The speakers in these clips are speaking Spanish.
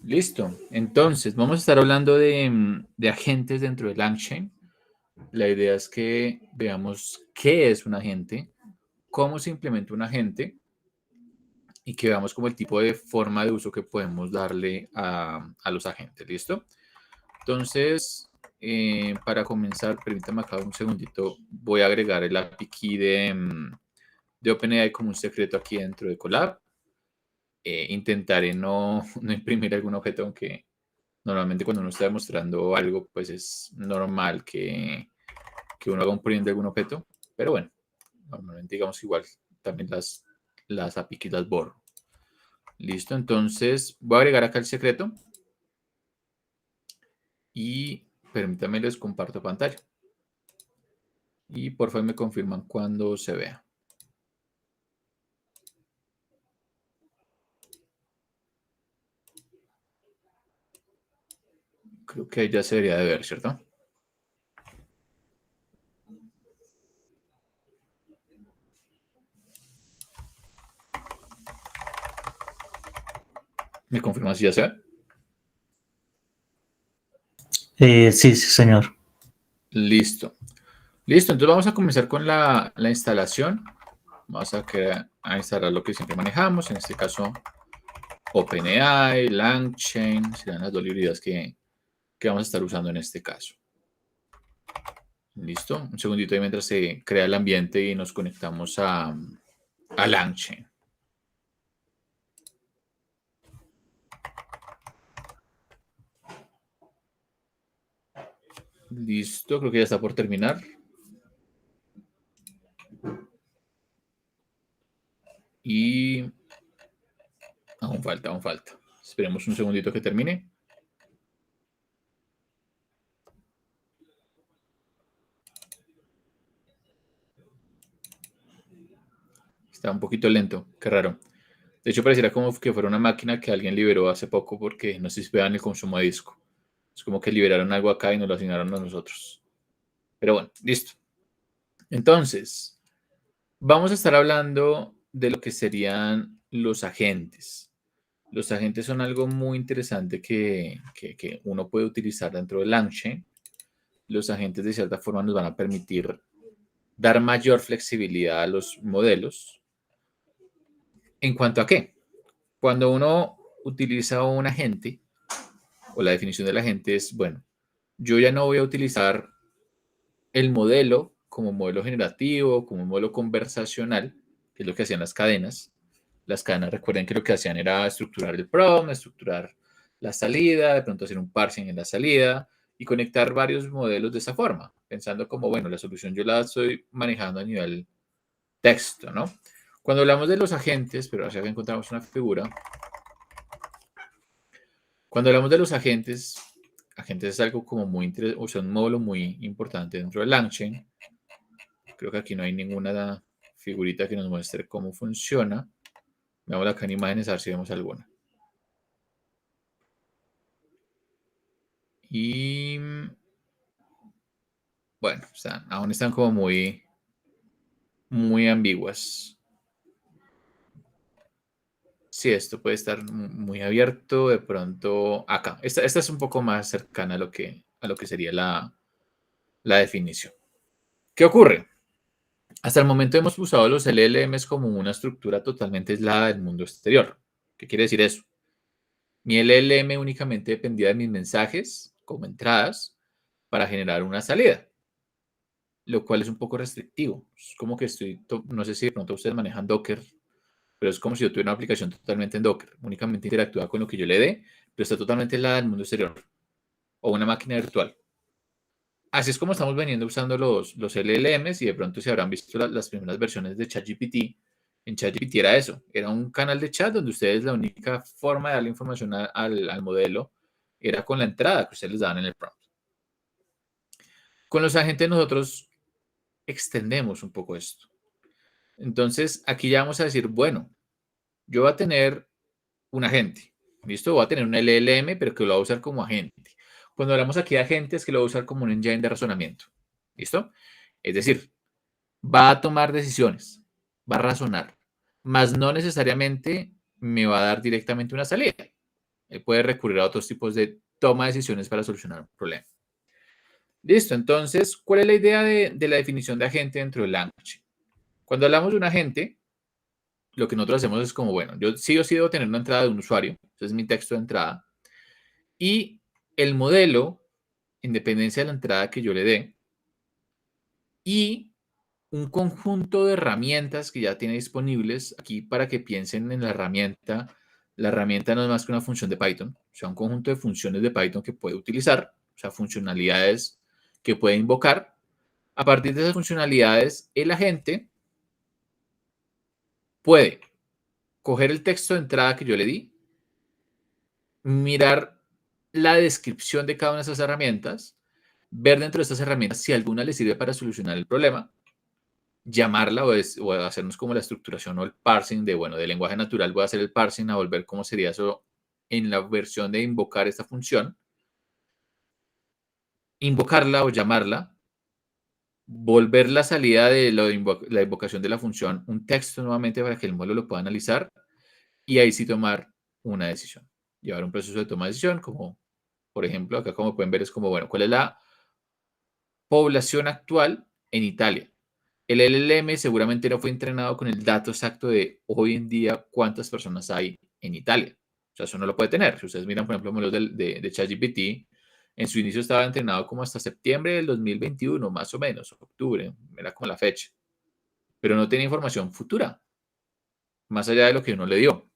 Listo. Entonces, vamos a estar hablando de agentes dentro de LangChain. La idea es que veamos qué es un agente, cómo se implementa un agente y que veamos como el tipo de forma de uso que podemos darle a los agentes. ¿Listo? Entonces, para comenzar, permítame acá un segundito. Voy a agregar el API key de OpenAI como un secreto aquí dentro de Colab. Intentaré no imprimir algún objeto, aunque normalmente cuando uno está demostrando algo, pues es normal que uno haga un print de algún objeto. Pero bueno, normalmente digamos igual, también las API keys las borro. Listo, entonces voy a agregar acá el secreto y permítanme les comparto pantalla. Y por favor me confirman cuando se vea. Creo que ahí ya se debería de ver, ¿cierto? ¿Me confirman si ya se ve? Sí, sí, señor. Listo. Listo, entonces vamos a comenzar con la instalación. Vamos a instalar lo que siempre manejamos, en este caso OpenAI, LangChain, serán las dos librerías que vamos a estar usando en este caso. Listo, un segundito ahí mientras se crea el ambiente y nos conectamos a LangChain. Listo, creo que ya está por terminar. Y aún falta, aún falta. Esperemos un segundito que termine. Está un poquito lento, qué raro. De hecho, pareciera como que fuera una máquina que alguien liberó hace poco porque no sé si vean el consumo de disco. Es como que liberaron algo acá y nos lo asignaron a nosotros. Pero bueno, listo. Entonces, vamos a estar hablando de lo que serían los agentes. Los agentes son algo muy interesante que uno puede utilizar dentro de LangChain. Los agentes de cierta forma nos van a permitir dar mayor flexibilidad a los modelos. ¿En cuanto a qué? Cuando uno utiliza un agente, o la definición del agente es, bueno, yo ya no voy a utilizar el modelo como modelo generativo, como modelo conversacional, que es lo que hacían las cadenas. Las cadenas, recuerden que lo que hacían era estructurar el prompt, estructurar la salida, de pronto hacer un parsing en la salida y conectar varios modelos de esa forma, pensando como, bueno, la solución yo la estoy manejando a nivel texto, ¿no? Cuando hablamos de los agentes, pero acá encontramos una figura. Cuando hablamos de los agentes, agentes es algo como muy interesante, o sea, un módulo muy importante dentro de LangChain. Creo que aquí no hay ninguna figurita que nos muestre cómo funciona. Veamos acá en imágenes a ver si vemos alguna. Y bueno, aún están como muy ambiguas. Sí, esto puede estar muy abierto. De pronto, acá. Esta es un poco más cercana a lo que sería la definición. ¿Qué ocurre? Hasta el momento hemos usado los LLMs como una estructura totalmente aislada del mundo exterior. ¿Qué quiere decir eso? Mi LLM únicamente dependía de mis mensajes como entradas para generar una salida, lo cual es un poco restrictivo. Es como que no sé si de pronto ustedes manejan Docker, pero es como si yo tuviera una aplicación totalmente en Docker. Únicamente interactúa con lo que yo le dé, pero está totalmente aislada del mundo exterior o una máquina virtual. Así es como estamos veniendo usando los LLMs y de pronto se habrán visto las primeras versiones de ChatGPT. En ChatGPT era eso, era un canal de chat donde ustedes la única forma de darle información al modelo era con la entrada que ustedes les daban en el prompt. Con los agentes nosotros extendemos un poco esto. Entonces aquí ya vamos a decir, bueno, yo voy a tener un agente, ¿listo? Voy a tener un LLM, pero que lo voy a usar como agente. Cuando hablamos aquí de agentes, que lo voy a usar como un engine de razonamiento, ¿listo? Es decir, va a tomar decisiones, va a razonar, más no necesariamente me va a dar directamente una salida. Él puede recurrir a otros tipos de toma de decisiones para solucionar un problema. Listo, entonces, ¿cuál es la idea de la definición de agente dentro del LangChain? Cuando hablamos de un agente, lo que nosotros hacemos es como, bueno, yo sí o sí debo tener una entrada de un usuario, ese es mi texto de entrada, y el modelo, en dependencia de la entrada que yo le dé, y un conjunto de herramientas que ya tiene disponibles aquí para que piensen en la herramienta. La herramienta no es más que una función de Python, o sea, un conjunto de funciones de Python que puede utilizar, o sea, funcionalidades que puede invocar. A partir de esas funcionalidades, el agente puede coger el texto de entrada que yo le di, mirar la descripción de cada una de esas herramientas, ver dentro de estas herramientas si alguna le sirve para solucionar el problema, llamarla o hacernos como la estructuración o el parsing de, bueno, de lenguaje natural, voy a hacer el parsing a volver cómo sería eso en la versión de invocar esta función, invocarla o llamarla, volver la salida de la invocación de la función, un texto nuevamente para que el modelo lo pueda analizar y ahí sí tomar una decisión. Llevar un proceso de toma de decisión, como por ejemplo, acá como pueden ver es como, bueno, ¿cuál es la población actual en Italia? El LLM seguramente no fue entrenado con el dato exacto de hoy en día cuántas personas hay en Italia. O sea, eso no lo puede tener. Si ustedes miran, por ejemplo, modelos de ChatGPT, en su inicio estaba entrenado como hasta septiembre del 2021, más o menos, octubre, era como la fecha. Pero no tenía información futura, más allá de lo que uno le dio.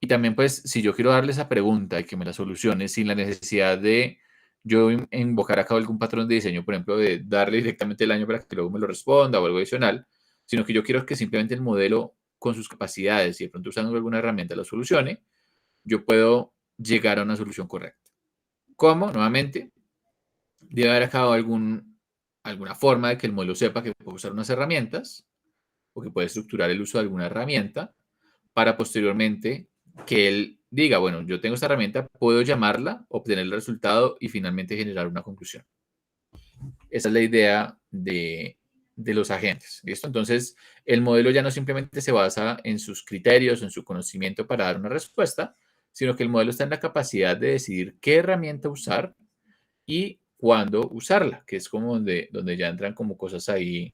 Y también, pues, si yo quiero darle esa pregunta y que me la solucione sin la necesidad de yo invocar acá algún patrón de diseño, por ejemplo, de darle directamente el año para que luego me lo responda o algo adicional, sino que yo quiero que simplemente el modelo con sus capacidades y de pronto usando alguna herramienta lo solucione, yo puedo llegar a una solución correcta. ¿Cómo? Nuevamente, debe haber acá alguna forma de que el modelo sepa que puede usar unas herramientas o que puede estructurar el uso de alguna herramienta para posteriormente que él diga, bueno, yo tengo esta herramienta, puedo llamarla, obtener el resultado y finalmente generar una conclusión. Esa es la idea de los agentes. ¿Listo? Entonces, el modelo ya no simplemente se basa en sus criterios, en su conocimiento para dar una respuesta, sino que el modelo está en la capacidad de decidir qué herramienta usar y cuándo usarla, que es como donde ya entran como cosas ahí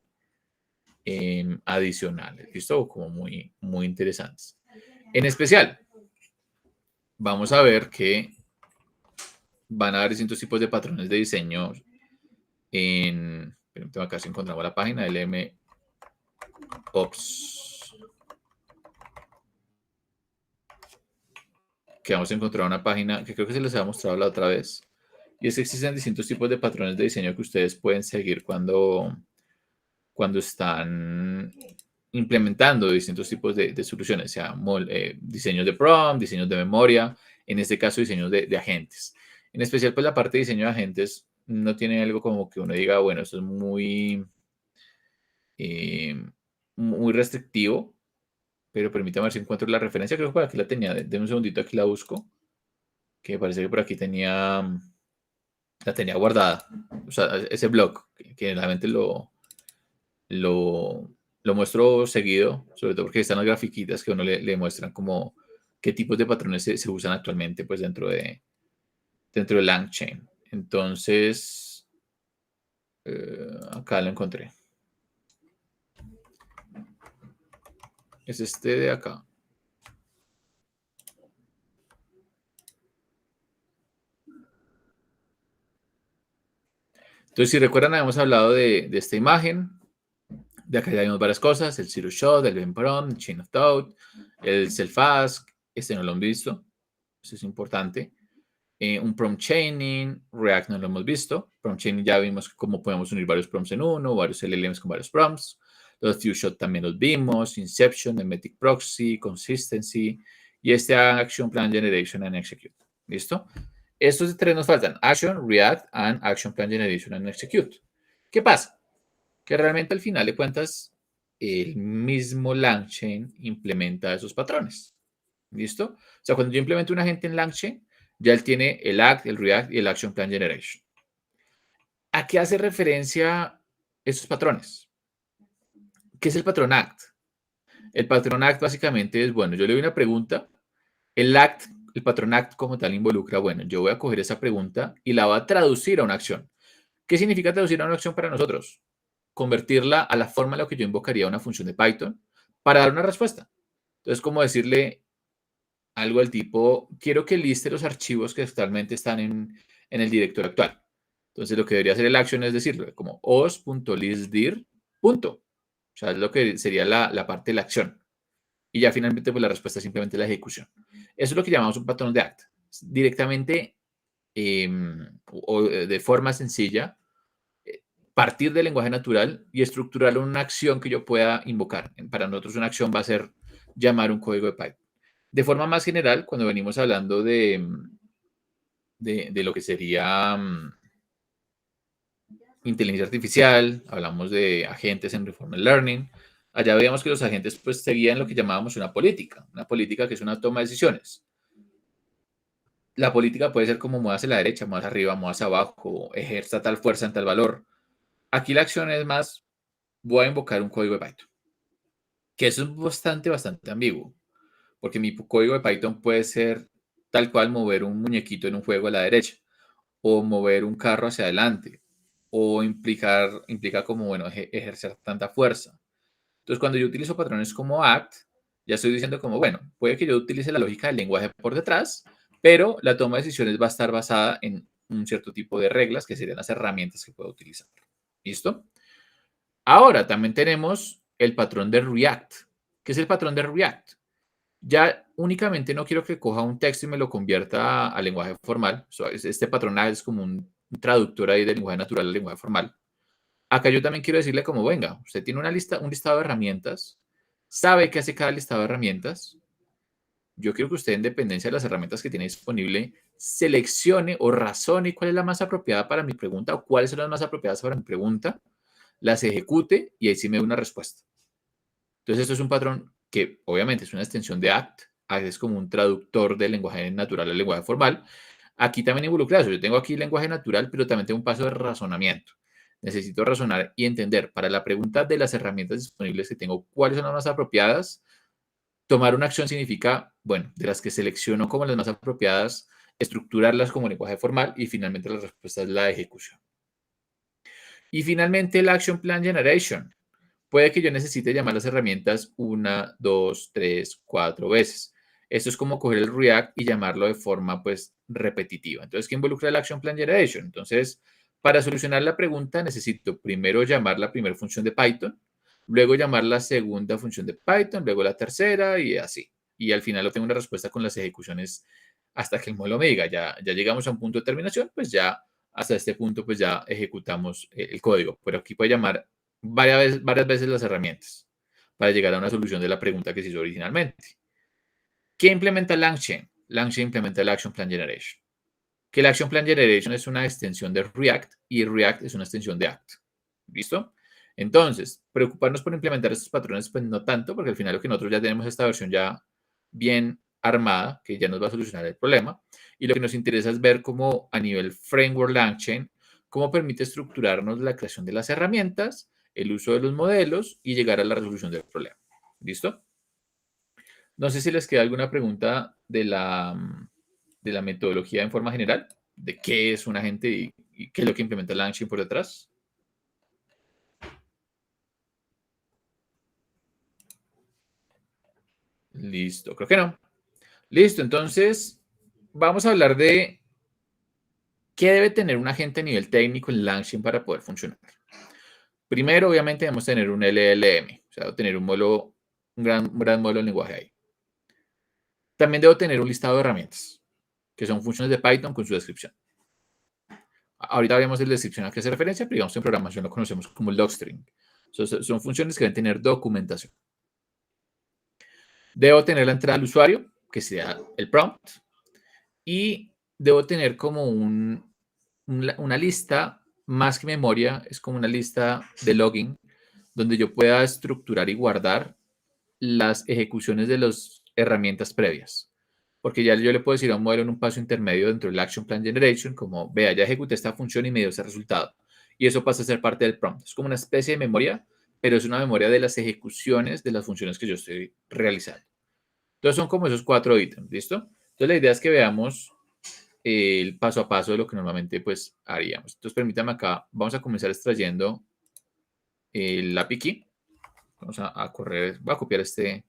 adicionales. ¿Listo? Como muy, muy interesantes. En especial, vamos a ver que van a haber distintos tipos de patrones de diseño en, acá si encontramos la página LM Ops, que vamos a encontrar una página que creo que se les había mostrado la otra vez, y es que existen distintos tipos de patrones de diseño que ustedes pueden seguir cuando están implementando distintos tipos de soluciones, sea diseños de prompt, diseños de memoria, en este caso diseños de agentes. En especial, pues la parte de diseño de agentes no tiene algo como que uno diga, bueno, esto es muy restrictivo, pero permítame ver si encuentro la referencia, creo que por aquí la tenía, denme un segundito, aquí la busco, que parece que por aquí la tenía guardada, o sea, ese blog, que realmente lo muestro seguido, sobre todo porque están las grafiquitas que a uno le muestran como qué tipos de patrones se usan actualmente pues dentro de LangChain. Entonces, acá lo encontré. Es este de acá. Entonces, si recuerdan, habíamos hablado de esta imagen. De acá ya vimos varias cosas, el Zero Shot, el Prompt, el Chain of Thought, el Self-Ask, este no lo han visto, eso es importante. Un prompt chaining, React no lo hemos visto. Prompt chaining ya vimos cómo podemos unir varios prompts en uno, varios LLMs con varios prompts. Los Few Shot también los vimos, Inception, Emetic Proxy, Consistency y este Action Plan Generation and Execute. ¿Listo? Estos tres nos faltan, Action, React and Action Plan Generation and Execute. ¿Qué pasa? Que realmente al final de cuentas el mismo LangChain implementa esos patrones. ¿Listo? O sea, cuando yo implemento un agente en LangChain, ya él tiene el Act, el React y el Action Plan Generation. ¿A qué hace referencia esos patrones? ¿Qué es el patrón Act? El patrón Act básicamente es, bueno, yo le doy una pregunta, el Act el patrón ACT como tal involucra, bueno, yo voy a coger esa pregunta y la voy a traducir a una acción. ¿Qué significa traducir a una acción para nosotros? Convertirla a la forma en la que yo invocaría una función de Python para dar una respuesta. Entonces, como decirle algo del tipo, quiero que liste los archivos que actualmente están en el directorio actual. Entonces, lo que debería hacer el action es decirle como os.listdir, punto. O sea, es lo que sería la parte de la acción. Y ya finalmente, pues la respuesta es simplemente la ejecución. Eso es lo que llamamos un patrón de ACT. Directamente o de forma sencilla, partir del lenguaje natural y estructurarlo en una acción que yo pueda invocar. Para nosotros una acción va a ser llamar un código de Python. De forma más general, cuando venimos hablando de lo que sería inteligencia artificial, hablamos de agentes en Reinforcement Learning, allá veíamos que los agentes pues seguían lo que llamábamos una política que es una toma de decisiones. La política puede ser como muevas a la derecha, muevas arriba, muevas abajo, ejerza tal fuerza en tal valor. Aquí la acción es más, voy a invocar un código de Python, que eso es bastante ambiguo, porque mi código de Python puede ser tal cual mover un muñequito en un juego a la derecha, o mover un carro hacia adelante, o implica como, bueno, ejercer tanta fuerza. Entonces, cuando yo utilizo patrones como ACT, ya estoy diciendo como, bueno, puede que yo utilice la lógica del lenguaje por detrás, pero la toma de decisiones va a estar basada en un cierto tipo de reglas que serían las herramientas que puedo utilizar. ¿Listo? Ahora también tenemos el patrón de React. ¿Qué es el patrón de React? Ya únicamente no quiero que coja un texto y me lo convierta al lenguaje formal. Este patrón es como un traductor ahí del lenguaje natural al lenguaje formal. Acá yo también quiero decirle como, venga, usted tiene un listado de herramientas, sabe qué hace cada listado de herramientas. Yo quiero que usted, en dependencia de las herramientas que tiene disponible, seleccione o razone cuál es la más apropiada para mi pregunta o cuáles son las más apropiadas para mi pregunta, las ejecute y ahí sí me dé una respuesta. Entonces, esto es un patrón que obviamente es una extensión de ACT. ACT es como un traductor del lenguaje natural al lenguaje formal. Aquí también involucra eso. Yo tengo aquí lenguaje natural, pero también tengo un paso de razonamiento. Necesito razonar y entender para la pregunta de las herramientas disponibles que tengo, cuáles son las más apropiadas. Tomar una acción significa, bueno, de las que selecciono como las más apropiadas, estructurarlas como lenguaje formal y finalmente la respuesta es la ejecución. Y finalmente el Action Plan Generation. Puede que yo necesite llamar las herramientas 1, 2, 3, 4 veces. Esto es como coger el React y llamarlo de forma pues repetitiva. Entonces, ¿qué involucra el Action Plan Generation? Entonces, para solucionar la pregunta necesito primero llamar la primera función de Python, luego llamar la segunda función de Python, luego la tercera y así. Y al final obtengo una respuesta con las ejecuciones hasta que el modelo me diga, ya llegamos a un punto de terminación, pues ya hasta este punto pues ya ejecutamos el código. Pero aquí puede llamar varias veces las herramientas para llegar a una solución de la pregunta que se hizo originalmente. ¿Qué implementa LangChain? LangChain implementa el Action Plan Generation. Que el Action Plan Generation es una extensión de React y React es una extensión de ACT. ¿Listo? Entonces, preocuparnos por implementar estos patrones, pues no tanto, porque al final lo que nosotros ya tenemos esta versión ya bien armada, que ya nos va a solucionar el problema. Y lo que nos interesa es ver cómo a nivel framework LangChain, cómo permite estructurarnos la creación de las herramientas, el uso de los modelos y llegar a la resolución del problema. ¿Listo? No sé si les queda alguna pregunta de la metodología en forma general, de qué es un agente y qué es lo que implementa LangChain por detrás. Listo, creo que no. Listo, entonces vamos a hablar de qué debe tener un agente a nivel técnico en LangChain para poder funcionar. Primero, obviamente, debemos tener un LLM, o sea, tener un gran modelo de lenguaje ahí. También debo tener un listado de herramientas, que son funciones de Python con su descripción. Ahorita veremos el descripción a qué hace referencia, pero digamos en programación lo conocemos como el docstring. Son funciones que deben tener documentación. Debo tener la entrada del usuario, que sea el prompt, y debo tener como una lista, más que memoria, es como una lista de logging, donde yo pueda estructurar y guardar las ejecuciones de las herramientas previas. Porque ya yo le puedo decir a un modelo en un paso intermedio dentro del Action Plan Generation, como, vea, ya ejecuté esta función y me dio ese resultado. Y eso pasa a ser parte del prompt. Es como una especie de memoria, pero es una memoria de las ejecuciones de las funciones que yo estoy realizando. Entonces son como esos 4 ítems, ¿listo? Entonces, la idea es que veamos el paso a paso de lo que normalmente pues haríamos. Entonces, permítame acá, vamos a comenzar extrayendo el API key. Vamos a correr, voy a copiar este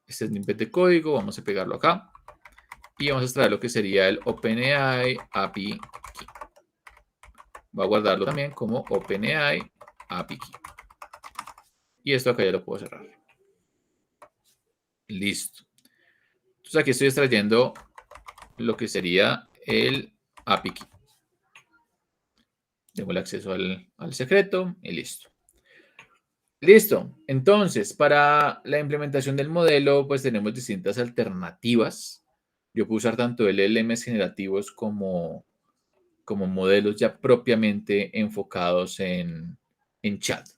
snippet de código, vamos a pegarlo acá y vamos a extraer lo que sería el OpenAI API Key. Voy a guardarlo también como OpenAI API Key. Y esto acá ya lo puedo cerrar. Listo. Entonces aquí estoy extrayendo lo que sería el API Key. Tengo el acceso al secreto y listo. Listo. Entonces, para la implementación del modelo, pues tenemos distintas alternativas. Yo puedo usar tanto LLMs generativos como modelos ya propiamente enfocados en chat.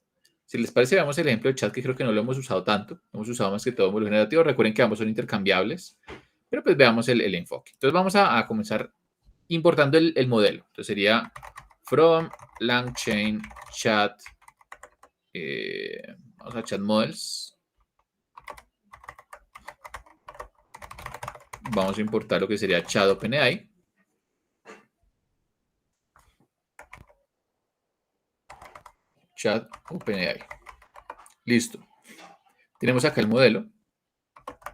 Si les parece, veamos el ejemplo de chat, que creo que no lo hemos usado tanto. Hemos usado más que todo modelo generativo. Recuerden que ambos son intercambiables, pero pues veamos el enfoque. Entonces vamos a comenzar importando el modelo. Entonces sería from LangChain chat. Vamos a chat models. Vamos a importar lo que sería chat OpenAI. Chat OpenAI. Listo. Tenemos acá el modelo.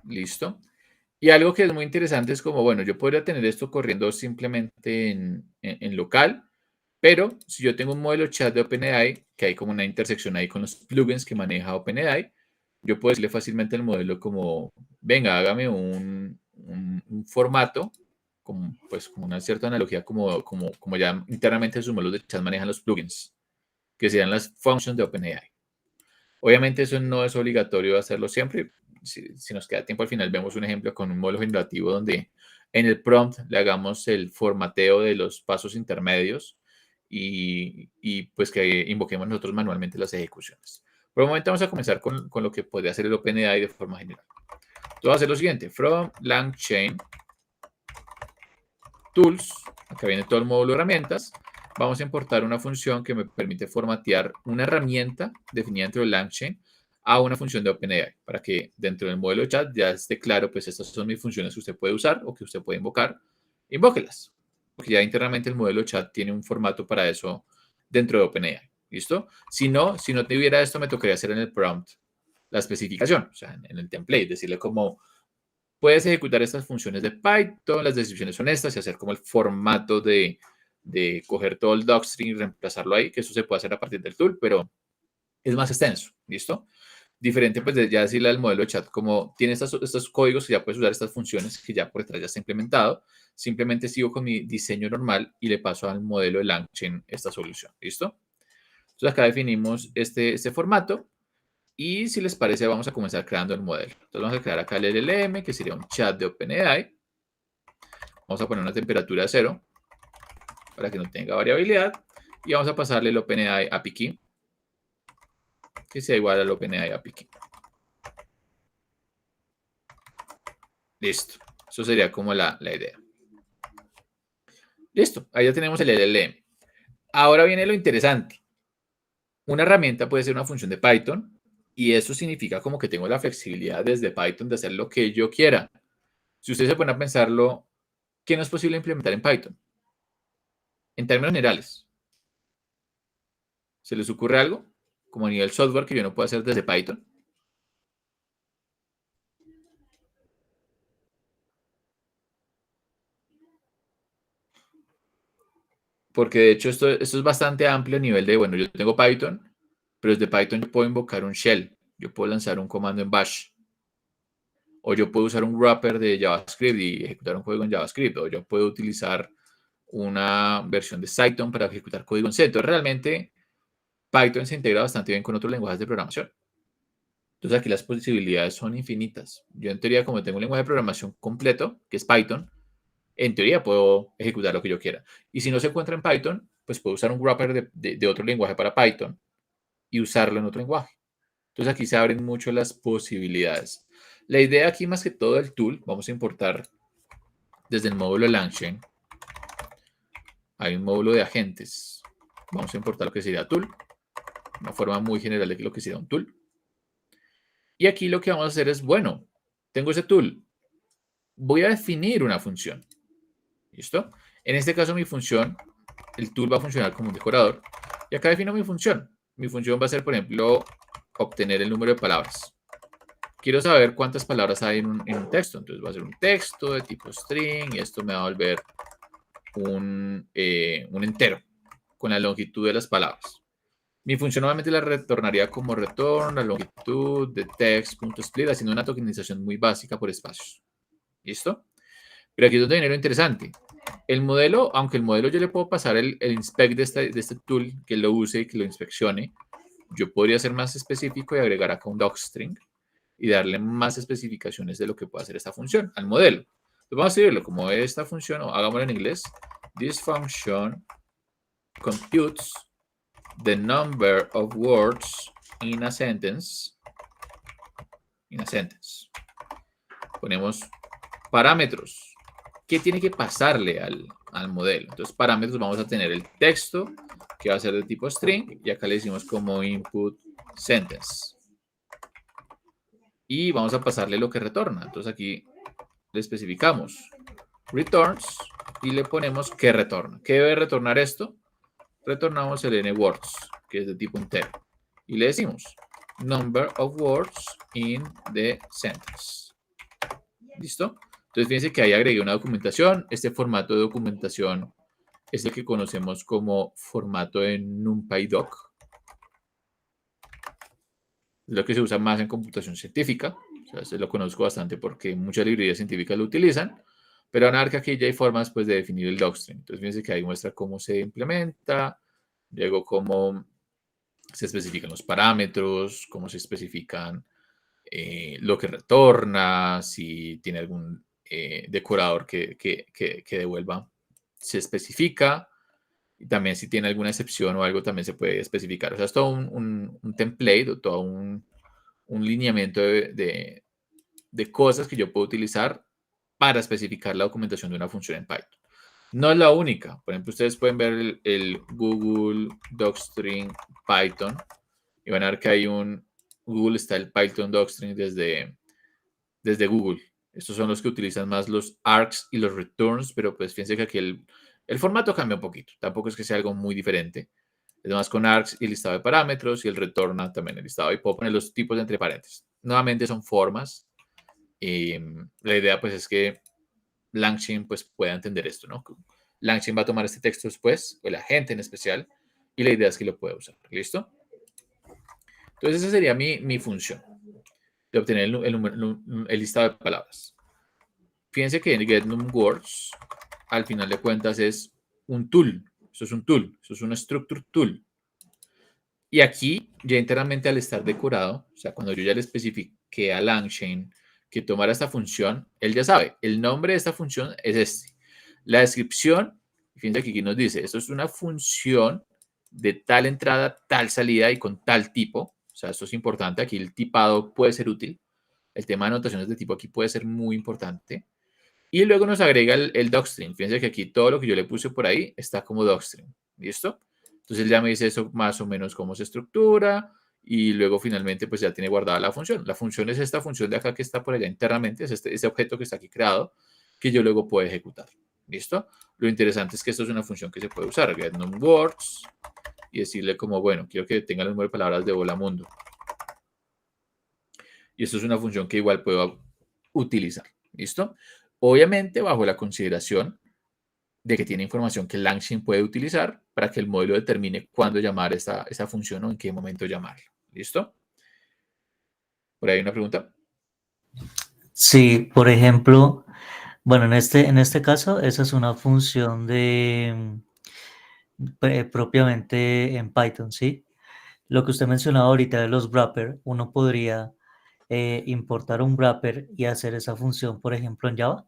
Listo. Y algo que es muy interesante es como, bueno, yo podría tener esto corriendo simplemente en local, pero si yo tengo un modelo chat de OpenAI, que hay como una intersección ahí con los plugins que maneja OpenAI, yo puedo decirle fácilmente al modelo como, venga, hágame un formato, pues como una cierta analogía, como ya internamente sus modelos de chat manejan los plugins, que serían las functions de OpenAI. Obviamente eso no es obligatorio hacerlo siempre. Si nos queda tiempo al final, vemos un ejemplo con un modelo generativo donde en el prompt le hagamos el formateo de los pasos intermedios y pues que invoquemos nosotros manualmente las ejecuciones. Por el momento vamos a comenzar con lo que podría hacer el OpenAI de forma general. Entonces voy a hacer lo siguiente, from LangChain tools, acá viene todo el módulo de herramientas, vamos a importar una función que me permite formatear una herramienta definida dentro de LangChain a una función de OpenAI, para que dentro del modelo de chat ya esté claro, pues estas son mis funciones que usted puede usar o que usted puede invocar, invóquelas, porque ya internamente el modelo de chat tiene un formato para eso dentro de OpenAI, ¿listo? Si no tuviera esto, me tocaría hacer en el prompt la especificación, o sea, en el template, decirle como puedes ejecutar estas funciones de Python, las descripciones son estas y hacer como el formato de coger todo el docstring y reemplazarlo ahí, que eso se puede hacer a partir del tool, pero es más extenso, ¿listo? Diferente, pues, de ya decirle al modelo de chat como tiene estos códigos que ya puedes usar estas funciones que ya por detrás ya está implementado, simplemente sigo con mi diseño normal y le paso al modelo de LangChain esta solución, ¿listo? Entonces acá definimos este formato y si les parece, vamos a comenzar creando el modelo. Entonces vamos a crear acá el LLM, que sería un chat de OpenAI. Vamos a poner una temperatura de 0 para que no tenga variabilidad. Y vamos a pasarle el OpenAI API Key, que sea igual al OpenAI API Key. Listo. Eso sería como la idea. Listo. Ahí ya tenemos el LLM. Ahora viene lo interesante. Una herramienta puede ser una función de Python y eso significa como que tengo la flexibilidad desde Python de hacer lo que yo quiera. Si ustedes se ponen a pensarlo, ¿qué no es posible implementar en Python? En términos generales, ¿se les ocurre algo? Como a nivel software que yo no puedo hacer desde Python. Porque de hecho esto es bastante amplio a nivel de, bueno, yo tengo Python, pero desde Python yo puedo invocar un shell. Yo puedo lanzar un comando en bash. O yo puedo usar un wrapper de JavaScript y ejecutar un código en JavaScript. O yo puedo utilizar una versión de Python para ejecutar código en C. Entonces realmente Python se integra bastante bien con otros lenguajes de programación. Entonces aquí las posibilidades son infinitas. Yo en teoría, como tengo un lenguaje de programación completo, que es Python, en teoría puedo ejecutar lo que yo quiera. Y si no se encuentra en Python, pues puedo usar un wrapper de otro lenguaje para Python y usarlo en otro lenguaje. Entonces aquí se abren mucho las posibilidades. La idea aquí más que todo del tool, vamos a importar desde el módulo de LangChain. Hay un módulo de agentes. Vamos a importar lo que sería tool. Una forma muy general de lo que sería un tool. Y aquí lo que vamos a hacer es, bueno, tengo ese tool. voy a definir una función. ¿Listo? En este caso, mi función, el tool va a funcionar como un decorador. Y acá defino mi función. Mi función va a ser, por ejemplo, obtener el número de palabras. Quiero saber cuántas palabras hay en un texto. Entonces va a ser un texto de tipo string y esto me va a volver un entero con la longitud de las palabras. Mi función nuevamente la retornaría como return la longitud de text.split haciendo una tokenización muy básica por espacios. ¿Listo? Pero aquí es donde viene lo interesante. El modelo, aunque el modelo yo le puedo pasar el inspect de este tool, que lo use y que lo inspeccione, yo podría ser más específico y agregar acá un docstring y darle más especificaciones de lo que puede hacer esta función al modelo. Entonces vamos a escribirlo como esta función, o hagámoslo en inglés. This function computes the number of words in a sentence. Ponemos parámetros. ¿Qué tiene que pasarle al modelo? Entonces, parámetros vamos a tener el texto, que va a ser de tipo string, y acá le decimos como input sentence. Y vamos a pasarle lo que retorna. Entonces, aquí le especificamos returns y le ponemos que retorna. ¿Qué debe retornar esto? Retornamos el n-words, que es de tipo entero. Y le decimos number of words in the sentence. ¿Listo? Entonces, fíjense que ahí agregué una documentación. Este formato de documentación es el que conocemos como formato de NumPyDoc. Es lo que se usa más en computación científica. O sea, este lo conozco bastante porque muchas librerías científicas lo utilizan. Pero van a ver que aquí ya hay formas pues, de definir el docstring. Entonces, fíjense que ahí muestra cómo se implementa, luego cómo se especifican los parámetros, cómo se especifican lo que retorna, si tiene algún decorador que devuelva, se especifica. Y también si tiene alguna excepción o algo también se puede especificar. O sea, es todo un template o todo un lineamiento de cosas que yo puedo utilizar para especificar la documentación de una función en Python. No es la única. Por ejemplo, ustedes pueden ver el Google Docstring Python y van a ver que hay Google Style Python Docstring desde Google. Estos son los que utilizan más los args y los returns, pero pues fíjense que aquí el formato cambia un poquito. Tampoco es que sea algo muy diferente. Es más con args y el listado de parámetros y el retorna también el listado. Y puedo poner los tipos de entre paréntesis. Nuevamente son formas. La idea pues es que LangChain pues pueda entender esto, ¿no? LangChain va a tomar este texto después, o la gente en especial, y la idea es que lo pueda usar. ¿Listo? Entonces esa sería mi función de obtener el listado de palabras. Fíjense que en getNumWords, al final de cuentas, es un tool. Eso es un tool. Eso es un structure tool. Y aquí, ya internamente al estar decorado, o sea, cuando yo ya le especifiqué a LangChain que tomara esta función, él ya sabe, el nombre de esta función es este. La descripción, fíjense que aquí nos dice, esto es una función de tal entrada, tal salida y con tal tipo. O sea, esto es importante. Aquí el tipado puede ser útil. El tema de anotaciones de tipo aquí puede ser muy importante. Y luego nos agrega el docstring. Fíjense que aquí todo lo que yo le puse por ahí está como docstring. ¿Listo? Entonces él ya me dice eso más o menos cómo se estructura y luego finalmente pues ya tiene guardada la función. La función es esta función de acá que está por allá internamente, es este objeto que está aquí creado que yo luego puedo ejecutar. ¿Listo? Lo interesante es que esto es una función que se puede usar, getNumWords, y decirle como, bueno, quiero que tenga el número de palabras de hola mundo. Y esto es una función que igual puedo utilizar. ¿Listo? Obviamente bajo la consideración de que tiene información que LangChain puede utilizar para que el modelo determine cuándo llamar esa función o en qué momento llamarla. ¿Listo? ¿Por ahí hay una pregunta? Sí, por ejemplo, bueno, en este caso, esa es una función de propiamente en Python, ¿sí? Lo que usted mencionaba ahorita de los wrapper, uno podría importar un wrapper y hacer esa función, por ejemplo, en Java.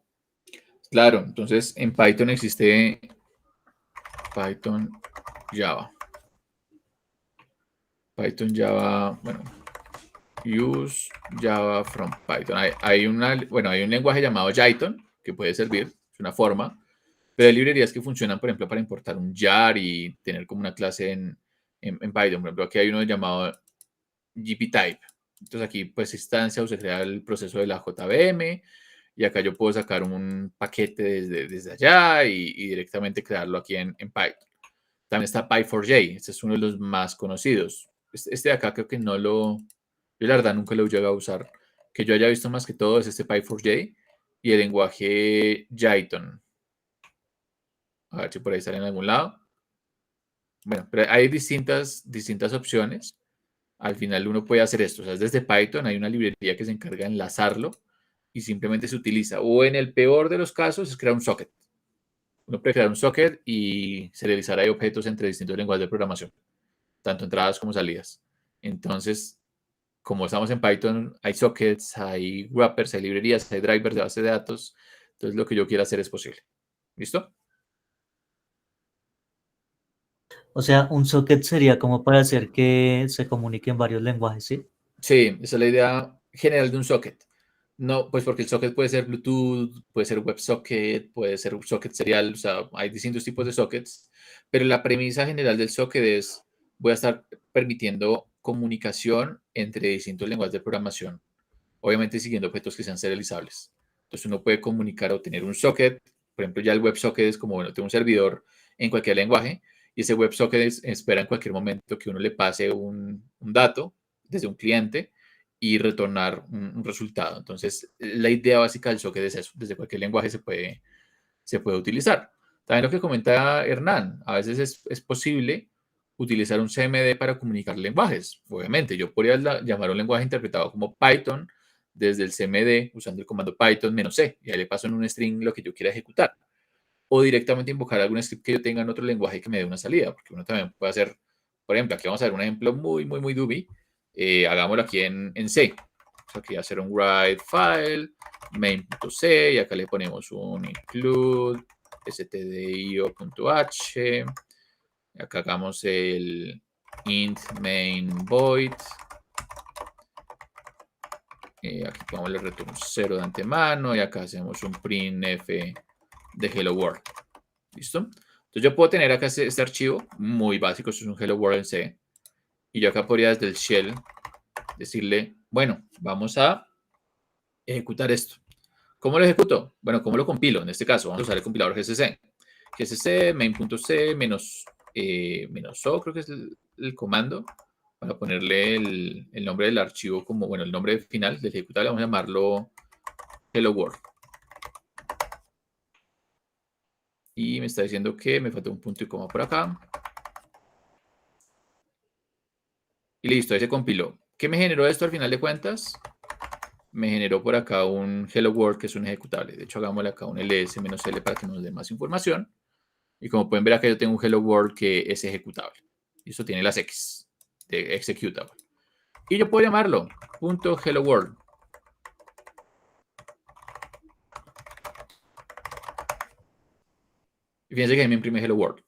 Claro, entonces en Python existe Python Java. Python Java, bueno, use Java from Python. Hay un lenguaje llamado Jython que puede servir, es una forma, pero hay librerías que funcionan, por ejemplo, para importar un jar y tener como una clase en Python. Por ejemplo, aquí hay uno llamado GPType. Entonces aquí pues instancia o se crea el proceso de la JVM y acá yo puedo sacar un paquete desde allá y directamente crearlo aquí en Python. También está Py4j, este es uno de los más conocidos. Este de acá creo que no lo, yo la verdad nunca lo he llegado a usar. Que yo haya visto más que todo es este Py4j y el lenguaje Jython. A ver si por ahí sale en algún lado. Bueno, pero hay distintas opciones. Al final uno puede hacer esto. O sea, desde Python hay una librería que se encarga de enlazarlo y simplemente se utiliza. O en el peor de los casos es crear un socket. Uno puede crear un socket y serializar ahí objetos entre distintos lenguajes de programación, tanto entradas como salidas. Entonces, como estamos en Python, hay sockets, hay wrappers, hay librerías, hay drivers de base de datos. Entonces, lo que yo quiera hacer es posible. ¿Listo? O sea, un socket sería como para hacer que se comuniquen varios lenguajes, ¿sí? Sí, esa es la idea general de un socket. No, pues porque el socket puede ser Bluetooth, puede ser WebSocket, puede ser un socket serial, o sea, hay distintos tipos de sockets, pero la premisa general del socket es, voy a estar permitiendo comunicación entre distintos lenguajes de programación, obviamente siguiendo objetos que sean serializables. Entonces uno puede comunicar o tener un socket, por ejemplo, ya el WebSocket es como, bueno, tengo un servidor en cualquier lenguaje y ese WebSocket espera en cualquier momento que uno le pase un dato desde un cliente y retornar un resultado. Entonces, la idea básica del socket es eso, desde cualquier lenguaje se puede utilizar. También lo que comenta Hernán, a veces es posible utilizar un CMD para comunicar lenguajes. Obviamente, yo podría llamar a un lenguaje interpretado como Python desde el CMD usando el comando Python "-c", y ahí le paso en un string lo que yo quiera ejecutar. O directamente invocar algún script que yo tenga en otro lenguaje que me dé una salida, porque uno también puede hacer, por ejemplo, aquí vamos a ver un ejemplo muy dubi. Hagámoslo aquí en C. Aquí hacer un write file, main.c, y acá le ponemos un include stdio.h. Acá hagamos el int main void. Aquí ponemos el return 0 de antemano y acá hacemos un printf de hello world. ¿Listo? Entonces yo puedo tener acá este archivo muy básico, esto es un hello world en C. Y yo acá podría desde el shell decirle, bueno, vamos a ejecutar esto. ¿Cómo lo ejecuto? Bueno, ¿cómo lo compilo? En este caso, vamos a usar el compilador GCC. GCC main.c menos o, creo que es el comando, para ponerle el nombre del archivo como, bueno, el nombre final del ejecutable, vamos a llamarlo hello world. Y me está diciendo que me falta un punto y coma por acá. Y listo, ahí se compiló. ¿Qué me generó esto al final de cuentas? Me generó por acá un hello world, que es un ejecutable. De hecho, hagámosle acá un ls-l para que nos dé más información. Y como pueden ver acá yo tengo un hello world que es ejecutable. Y eso tiene las X de executable. Y yo puedo llamarlo .hello world. Y fíjense que ahí me imprime hello world.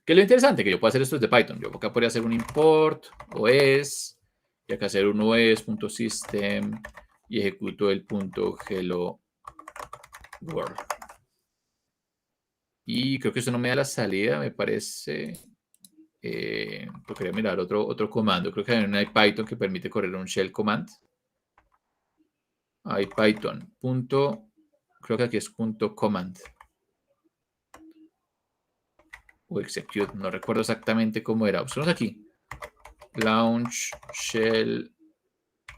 ¿Qué es lo interesante? Que yo puedo hacer esto desde Python. Yo acá podría hacer un import OS y acá hacer un os.system y ejecuto el .hello world. Y creo que eso no me da la salida, me parece. Tocaría mirar otro comando. Creo que hay un IPython que permite correr un shell command. IPython. Creo que aquí es .command. O execute. No recuerdo exactamente cómo era. Buscamos aquí. Launch shell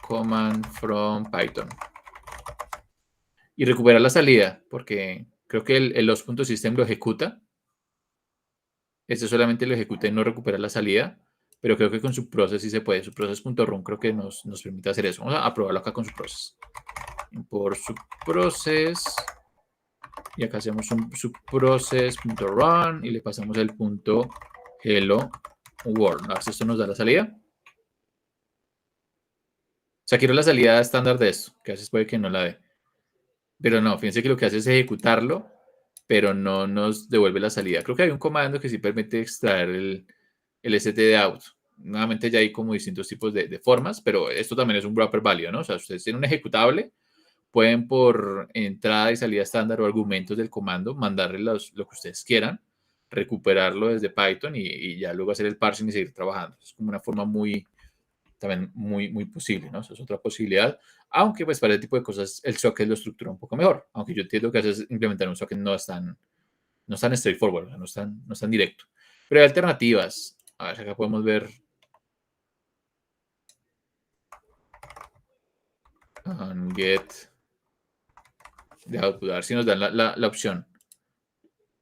command from Python. Y recuperar la salida, porque creo que el os.system lo ejecuta. Este solamente lo ejecuta y no recupera la salida. Pero creo que con su process sí se puede. Su process.run creo que nos permite hacer eso. Vamos a probarlo acá con su process. Import subprocess. Y acá hacemos un subprocess.run y le pasamos el .hello world. A ver si esto nos da la salida. O sea, quiero la salida estándar de esto, que a veces puede que no la dé. Pero no, fíjense que lo que hace es ejecutarlo, pero no nos devuelve la salida. Creo que hay un comando que sí permite extraer el stdout. Nuevamente ya hay como distintos tipos de formas, pero esto también es un wrapper válido, ¿no? O sea, ustedes tienen un ejecutable, pueden por entrada y salida estándar o argumentos del comando mandarle lo que ustedes quieran, recuperarlo desde Python y ya luego hacer el parsing y seguir trabajando. Es como una forma muy, también muy, muy posible, ¿no? Eso es otra posibilidad. Aunque, pues, para ese tipo de cosas, el socket lo estructura un poco mejor. Aunque yo entiendo que a veces implementar un socket no es tan straightforward, no es tan directo. Pero hay alternativas. A ver, acá podemos ver get de output, a ver si nos dan la opción.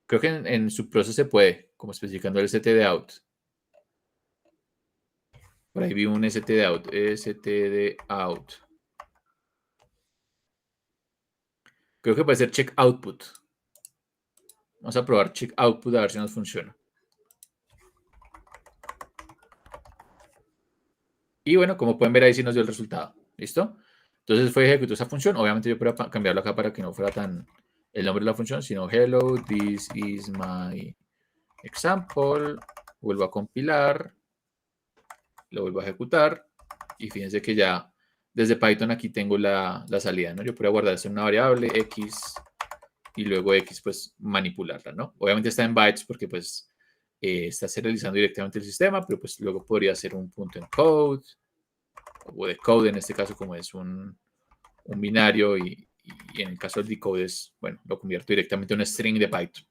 Creo que en su proceso se puede, como especificando el st de out. Por ahí vi un st de out. Creo que puede ser check output. Vamos a probar check output a ver si nos funciona. Y bueno, como pueden ver ahí sí nos dio el resultado. ¿Listo? Entonces fue ejecutó esa función. Obviamente yo puedo cambiarlo acá para que no fuera tan el nombre de la función, sino hello, this is my example. Vuelvo a compilar. Lo vuelvo a ejecutar. Y fíjense que ya desde Python aquí tengo la salida, ¿no? Yo podría guardar esto en una variable x y luego x pues manipularla, ¿no? Obviamente está en bytes porque pues está serializando directamente el sistema, pero pues luego podría hacer un punto en code o de code en este caso como es un binario y en el caso del decode es, bueno, lo convierto directamente en un string de Python.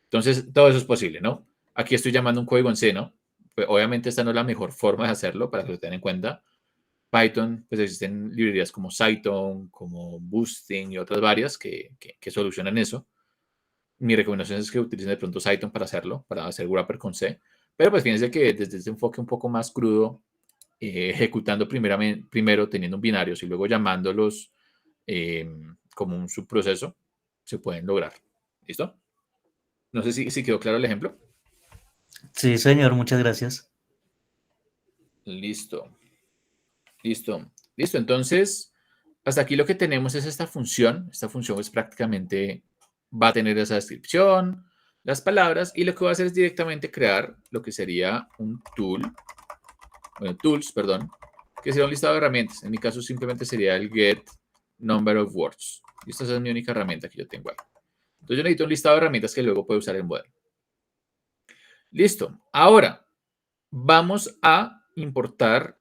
Entonces todo eso es posible, ¿no? Aquí estoy llamando un código en C, ¿no? Pues, obviamente esta no es la mejor forma de hacerlo para que lo tengan en cuenta. Python, pues existen librerías como Cython, como Boosting y otras varias que solucionan eso. Mi recomendación es que utilicen de pronto Cython para hacerlo, para hacer wrapper con C. Pero pues fíjense que desde este enfoque un poco más crudo, ejecutando primero teniendo un binario y luego llamándolos como un subproceso, se pueden lograr. ¿Listo? No sé si quedó claro el ejemplo. Sí, señor, muchas gracias. Listo. Listo. Listo. Entonces, hasta aquí lo que tenemos es esta función. Esta función es prácticamente, va a tener esa descripción, las palabras, y lo que va a hacer es directamente crear lo que sería un tool, bueno, tools, perdón, que sería un listado de herramientas. En mi caso simplemente sería el get number of words. Y esta es mi única herramienta que yo tengo ahí. Entonces yo necesito un listado de herramientas que luego puedo usar en modelo. Listo. Ahora, vamos a importar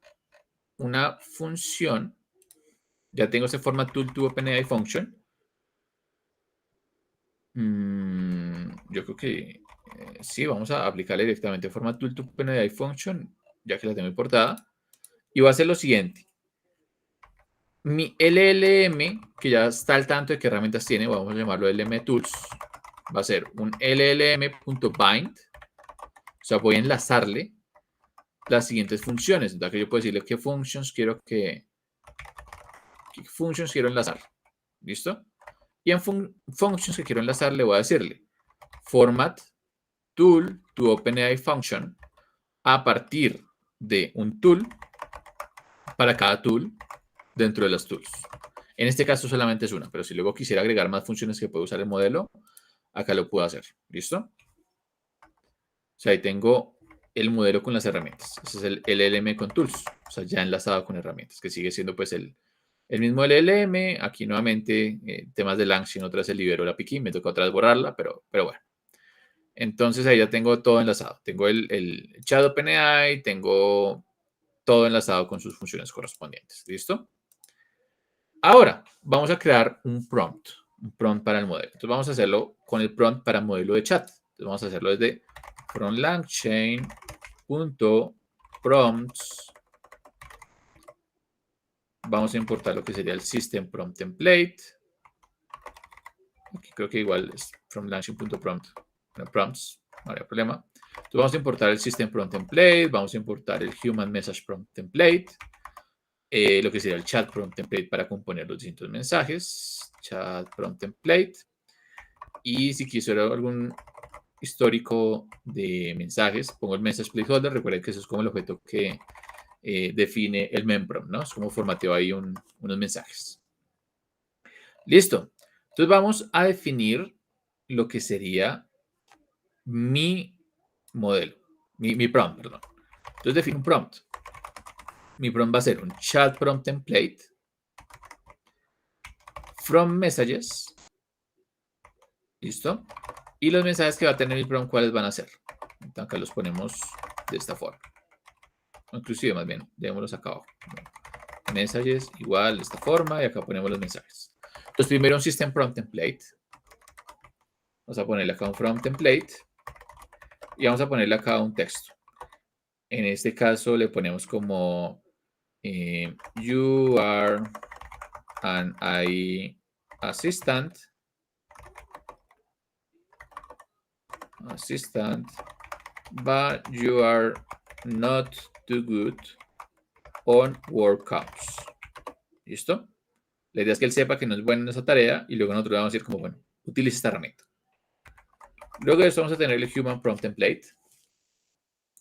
una función. Ya tengo ese format tool to OpenAI function. Yo creo que sí, vamos a aplicarle directamente format tool to OpenAI function, ya que la tengo importada. Y va a ser lo siguiente. Mi LLM, que ya está al tanto de qué herramientas tiene, vamos a llamarlo LM Tools, va a ser un llm.bind. O sea, voy a enlazarle las siguientes funciones. Entonces, que yo puedo decirle qué functions quiero enlazar. ¿Listo? Y en functions que quiero enlazar le voy a decirle format tool to OpenAI function a partir de un tool para cada tool dentro de los tools. En este caso solamente es una, pero si luego quisiera agregar más funciones que puedo usar el modelo, acá lo puedo hacer. ¿Listo? O sea, ahí tengo el modelo con las herramientas. Ese es el LLM con tools, o sea, ya enlazado con herramientas, que sigue siendo pues el mismo LLM. Aquí nuevamente temas de Langchain, otra vez el libero la piquín, me toca otra vez borrarla, pero bueno. Entonces ahí ya tengo todo enlazado. Tengo el chat OpenAI, tengo todo enlazado con sus funciones correspondientes. ¿Listo? Ahora vamos a crear un prompt para el modelo. Entonces vamos a hacerlo con el prompt para modelo de chat. Entonces vamos a hacerlo desde from langchain.prompts. Vamos a importar lo que sería el system prompt template. Aquí creo que igual es from langchain.prompt. Prompts, no habría problema. Entonces vamos a importar el system prompt template, vamos a importar el human message prompt template, lo que sería el chat prompt template para componer los distintos mensajes, chat prompt template. Y si quisiera algún histórico de mensajes, pongo el message placeholder. Recuerden que eso es como el objeto que define el memprompt, ¿no? Es como formateo ahí unos mensajes. Listo. Entonces vamos a definir lo que sería mi modelo, mi prompt, perdón. Entonces defino un prompt. Mi prompt va a ser un chat prompt template from messages. ¿Listo? Y los mensajes que va a tener mi prompt, ¿cuáles van a ser? Entonces acá los ponemos de esta forma. inclusive más bien, démoslos acá abajo. Messages igual de esta forma y acá ponemos los mensajes. Entonces primero un system from template. Vamos a ponerle acá un from template y vamos a ponerle acá un texto. En este caso le ponemos como you are an AI assistant, but you are not too good on workouts. ¿Listo? La idea es que él sepa que no es bueno en esa tarea y luego nosotros le vamos a decir como, bueno, utilice esta herramienta. Luego de esto vamos a tener el Human Prompt Template.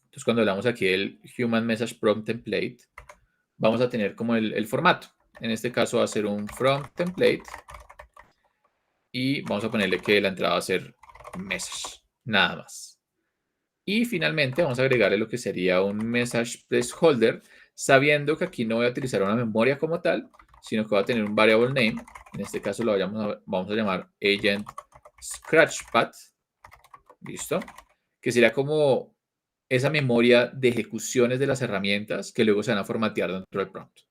Entonces, cuando hablamos aquí del Human Message Prompt Template, vamos a tener como el formato. En este caso va a ser un from template y vamos a ponerle que la entrada va a ser message, nada más. Y finalmente vamos a agregarle lo que sería un message placeholder, sabiendo que aquí no voy a utilizar una memoria como tal, sino que va a tener un variable name. En este caso lo vamos a llamar agent scratchpad. ¿Listo? Que sería como esa memoria de ejecuciones de las herramientas que luego se van a formatear dentro del prompt.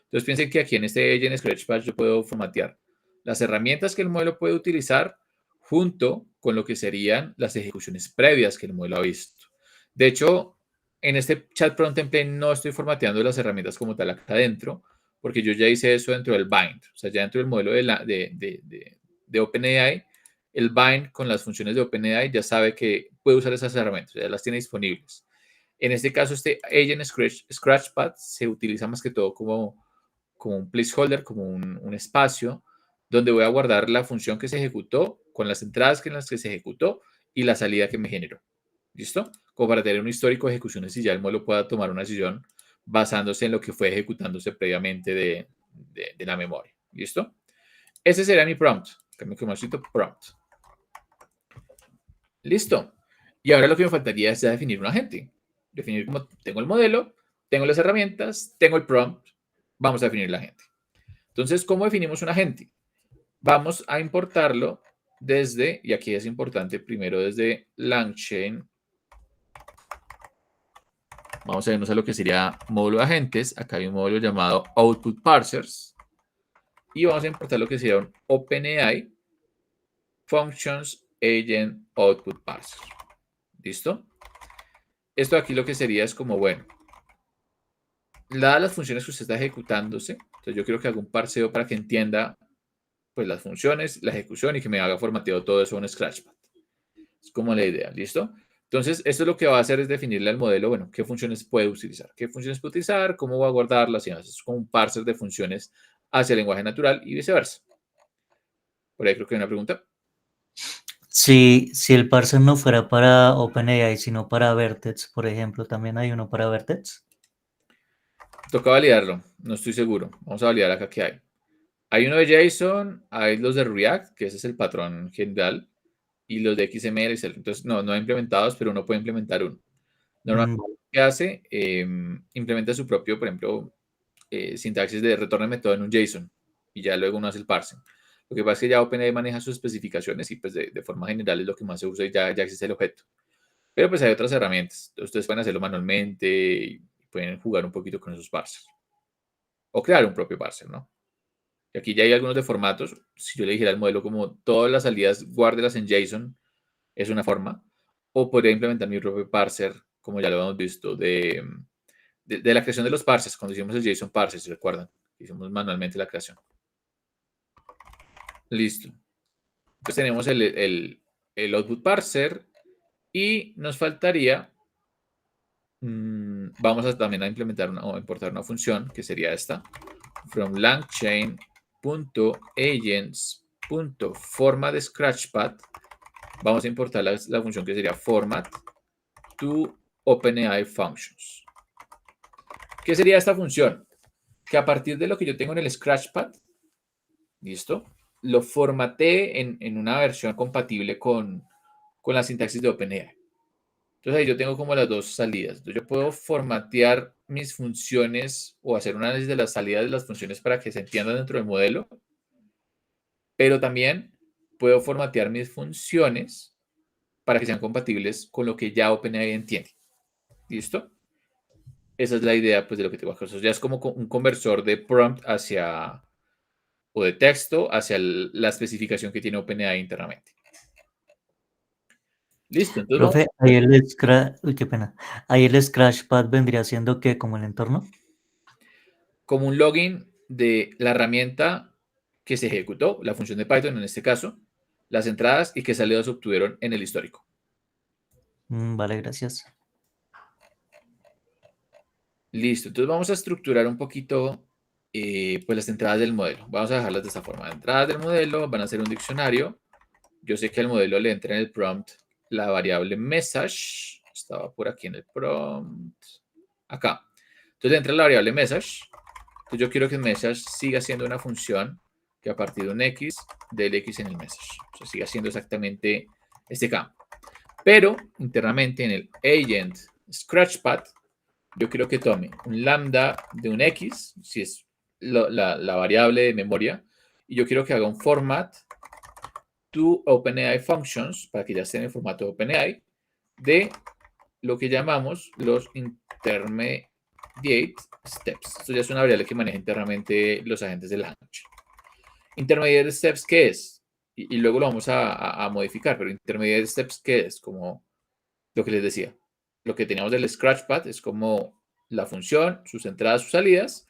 Entonces piensen que aquí en este agent scratchpad yo puedo formatear las herramientas que el modelo puede utilizar junto con lo que serían las ejecuciones previas que el modelo ha visto. De hecho, en este chat prompt template no estoy formateando las herramientas como tal acá adentro, porque yo ya hice eso dentro del bind. O sea, ya dentro del modelo de OpenAI, el bind con las funciones de OpenAI ya sabe que puede usar esas herramientas, ya las tiene disponibles. En este caso, este agent scratchpad se utiliza más que todo como un placeholder, como un espacio donde voy a guardar la función que se ejecutó con las entradas en las que se ejecutó y la salida que me generó. ¿Listo? Como para tener un histórico de ejecuciones y ya el modelo pueda tomar una decisión basándose en lo que fue ejecutándose previamente de la memoria. ¿Listo? Ese será mi prompt. Cambio que más prompt. Listo. Y ahora lo que me faltaría es ya definir un agente. Definir cómo tengo el modelo, tengo las herramientas, tengo el prompt. Vamos a definir el agente. Entonces, ¿cómo definimos un agente? Vamos a importarlo desde, y aquí es importante primero desde LangChain. Vamos a irnos a lo que sería módulo de agentes. Acá hay un módulo llamado Output Parsers. Y vamos a importar lo que sería un OpenAI Functions Agent Output Parser. ¿Listo? Esto aquí lo que sería es como, bueno, dadas las funciones que usted está ejecutándose, entonces yo quiero que haga un parseo para que entienda pues las funciones, la ejecución y que me haga formateado todo eso en Scratchpad. Es como la idea, ¿listo? Entonces, esto lo que va a hacer es definirle al modelo, bueno, qué funciones puede utilizar, cómo va a guardarlas y demás. Es como un parser de funciones hacia el lenguaje natural y viceversa. Por ahí creo que hay una pregunta. Si el parser no fuera para OpenAI, sino para Vertex, por ejemplo, ¿también hay uno para Vertex? Toca validarlo, no estoy seguro. Vamos a validar acá qué hay. Hay uno de JSON, hay los de React, que ese es el patrón general, y los de XML y CSS. Entonces, no hay implementados, pero uno puede implementar uno. Normalmente, Vale. ¿qué hace? Implementa su propio, por ejemplo, sintaxis de retorno de método en un JSON y ya luego uno hace el parsing. Lo que pasa es que ya OpenAI maneja sus especificaciones y pues de forma general es lo que más se usa y ya existe el objeto. Pero pues hay otras herramientas. Ustedes pueden hacerlo manualmente y pueden jugar un poquito con esos parsers. O crear un propio parser, ¿no? Y aquí ya hay algunos de formatos. Si yo le dijera al modelo como todas las salidas, guárdelas en JSON, es una forma. O podría implementar mi propio parser, como ya lo hemos visto, de la creación de los parsers, cuando hicimos el JSON parser, si recuerdan. Hicimos manualmente la creación. Listo. Pues tenemos el output parser y nos faltaría, vamos a también a implementar o importar una función que sería esta, from langchain.agents.format scratchpad. Vamos a importar la función que sería format to OpenAI functions. ¿Qué sería esta función? Que a partir de lo que yo tengo en el scratchpad, ¿listo? Lo formateé en una versión compatible con la sintaxis de OpenAI. Entonces ahí yo tengo como las dos salidas. Entonces yo puedo formatear mis funciones o hacer un análisis de las salidas de las funciones para que se entiendan dentro del modelo, pero también puedo formatear mis funciones para que sean compatibles con lo que ya OpenAI entiende. ¿Listo? esa es la idea pues, de lo que tengo acá. Eso ya es como un conversor de prompt hacia, o de texto hacia la especificación que tiene OpenAI internamente. Listo, entonces vamos Profe, ahí el Scratch, uy, qué pena. Ahí el Scratchpad vendría siendo ¿qué? Como el entorno. como un login de la herramienta que se ejecutó, la función de Python en este caso, las entradas y qué salidas obtuvieron en el histórico. Vale, gracias. Listo, entonces vamos a estructurar un poquito pues las entradas del modelo. Vamos a dejarlas de esta forma. Entradas del modelo van a ser un diccionario. Yo sé que al modelo le entra en el prompt la variable message. Estaba por aquí en el prompt. Acá. Entonces le entra la variable message. Entonces yo quiero que el message siga siendo una función que a partir de un X, del X en el message. O sea, siga siendo exactamente este campo. Pero internamente en el agent scratchpad, yo quiero que tome un lambda de un X, si es la variable de memoria, y yo quiero que haga un format to OpenAI functions, para que ya esté en el formato de OpenAI, de lo que llamamos los intermediate steps. Esto ya es una variable que maneja internamente los agentes de Language. Intermediate steps, ¿qué es? Y luego lo vamos a modificar, pero intermediate steps, ¿qué es? Como lo que les decía. Lo que teníamos del Scratchpad es como la función, sus entradas, sus salidas,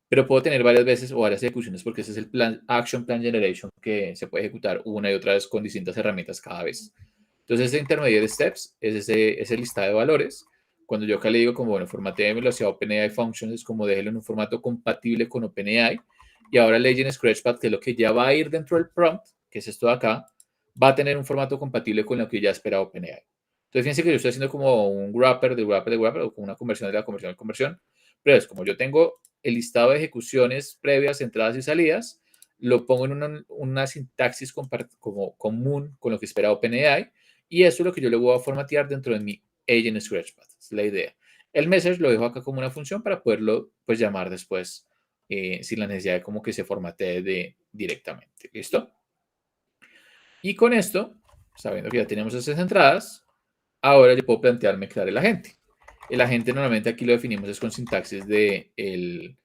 pero puedo tener varias veces o varias ejecuciones porque ese es el plan, Action Plan Generation que se puede ejecutar una y otra vez con distintas herramientas cada vez. Entonces, ese intermediate steps es ese listado de valores. Cuando yo acá le digo como, bueno, formatéemelo hacia OpenAI Functions, es como déjelo en un formato compatible con OpenAI. Y ahora Legend Scratchpad, que es lo que ya va a ir dentro del prompt, que es esto de acá, va a tener un formato compatible con lo que ya espera OpenAI. Entonces, fíjense que yo estoy haciendo como un wrapper de wrapper de wrapper o como una conversión de la conversión de conversión. Pero es como yo tengo el listado de ejecuciones previas, entradas y salidas, lo pongo en una sintaxis como común con lo que espera OpenAI y eso es lo que yo le voy a formatear dentro de mi agent Scratchpad. Es la idea. El message lo dejo acá como una función para poderlo pues llamar después sin la necesidad de como que se formatee directamente. ¿Listo? Y con esto, sabiendo que ya tenemos esas entradas, ahora yo puedo plantearme crear el agente. El agente normalmente aquí lo definimos es con sintaxis del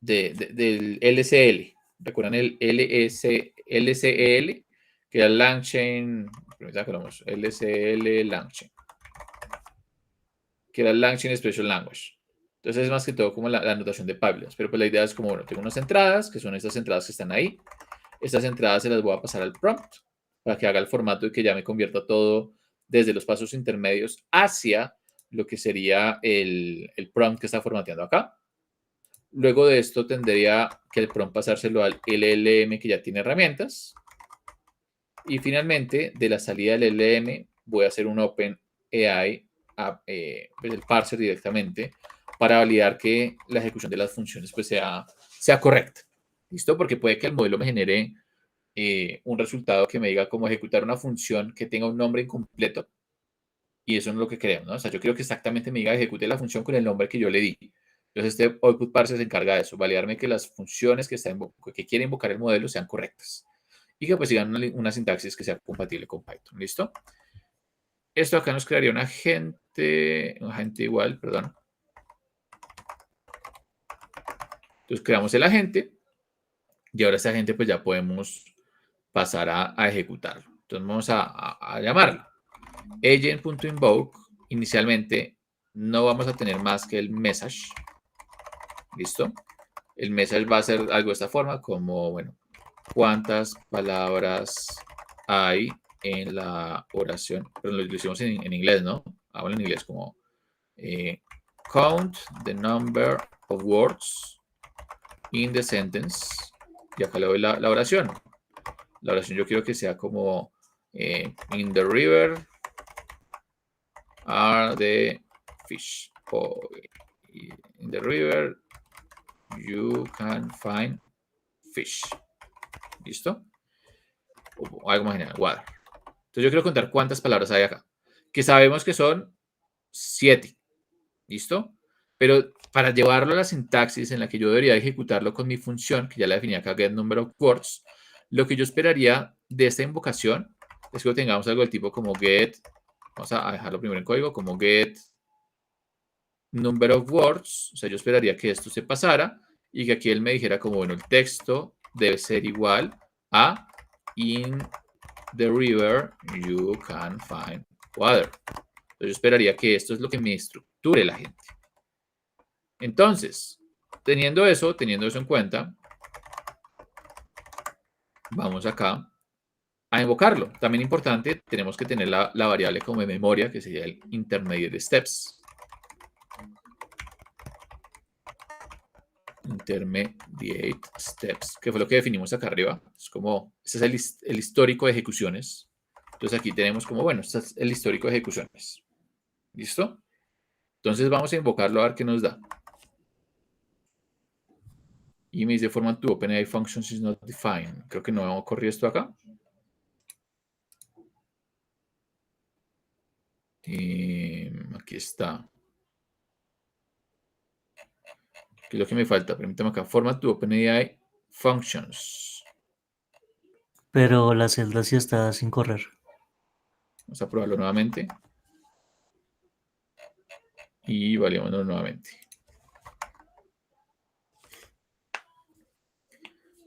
LCL. ¿Recuerdan el LCL? Que era el LangChain, LCL LangChain, que era el LangChain Special Language. Entonces es más que todo como la notación de pipelines. Pero pues la idea es como, bueno, tengo unas entradas, que son estas entradas que están ahí. Estas entradas se las voy a pasar al prompt para que haga el formato y que ya me convierta todo desde los pasos intermedios hacia lo que sería el prompt que está formateando acá. Luego de esto tendría que el prompt pasárselo al LLM que ya tiene herramientas. Y finalmente, de la salida del LLM, voy a hacer un OpenAI, pues el parser directamente, para validar que la ejecución de las funciones pues sea correcta. ¿Listo? Porque puede que el modelo me genere un resultado que me diga cómo ejecutar una función que tenga un nombre incompleto. Y eso no es lo que queremos, ¿no? O sea, yo quiero que exactamente me diga ejecute la función con el nombre que yo le di. Entonces, este output parser se encarga de eso, validarme que las funciones que quiere invocar el modelo sean correctas y que pues sigan una sintaxis que sea compatible con Python. ¿Listo? Esto acá nos crearía un agente igual, perdón. Entonces, creamos el agente y ahora este agente pues ya podemos pasar a ejecutarlo. Entonces, vamos a llamarlo. Agent.invoke, inicialmente no vamos a tener más que el message. ¿Listo? El message va a ser algo de esta forma, como, bueno, ¿cuántas palabras hay en la oración? Pero lo hicimos en inglés, ¿no? Hablo en inglés como count the number of words in the sentence. Y acá le doy la oración. La oración yo quiero que sea como in the river are the fish. O in the river you can find fish. ¿Listo? O algo más general, water. Entonces yo quiero contar cuántas palabras hay acá. Que sabemos que son 7. ¿Listo? Pero para llevarlo a la sintaxis en la que yo debería ejecutarlo con mi función, que ya la definí acá, get number of words, lo que yo esperaría de esta invocación es que tengamos algo del tipo como get, vamos a dejarlo primero en código, como get number of words, o sea, yo esperaría que esto se pasara y que aquí él me dijera como, bueno, el texto debe ser igual a in the river you can find water. Entonces yo esperaría que esto es lo que me estructure la gente. Entonces, teniendo eso en cuenta, vamos acá a invocarlo. También importante, tenemos que tener la variable como de memoria, que sería el intermediate steps. Intermediate steps, que fue lo que definimos acá arriba. Es como, este es el histórico de ejecuciones. Entonces aquí tenemos como, bueno, este es el histórico de ejecuciones. ¿Listo? Entonces vamos a invocarlo a ver qué nos da. Y me dice format to OpenAI functions is not defined. Creo que no ocurrió esto acá. Aquí está. ¿Qué es lo que me falta? Permítame acá. Format to OpenAI functions. Pero la celda sí está sin correr. Vamos a probarlo nuevamente. Y valiémonos nuevamente.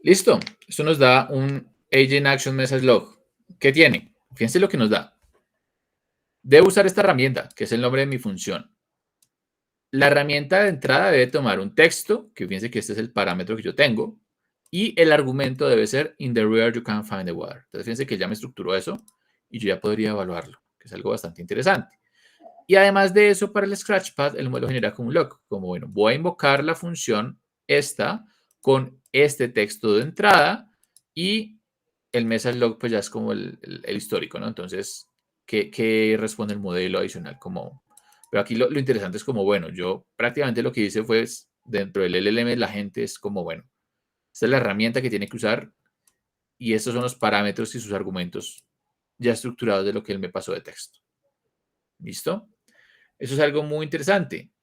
Listo. Esto nos da un Agent Action Message Log. ¿Qué tiene? Fíjense lo que nos da. Debo usar esta herramienta, que es el nombre de mi función. La herramienta de entrada debe tomar un texto, que fíjense que este es el parámetro que yo tengo, y el argumento debe ser in the river you can find the water. Entonces fíjense que ya me estructuró eso y yo ya podría evaluarlo, que es algo bastante interesante. Y además de eso, para el Scratchpad, el modelo genera como un log, como bueno, voy a invocar la función esta con este texto de entrada y el message log pues ya es como el histórico, ¿no? Entonces, ¿qué responde el modelo adicional? Como, pero aquí lo interesante es como, bueno, yo prácticamente lo que hice fue, dentro del LLM, la gente es como, bueno, esta es la herramienta que tiene que usar y estos son los parámetros y sus argumentos ya estructurados de lo que él me pasó de texto. ¿Listo? Eso es algo muy interesante.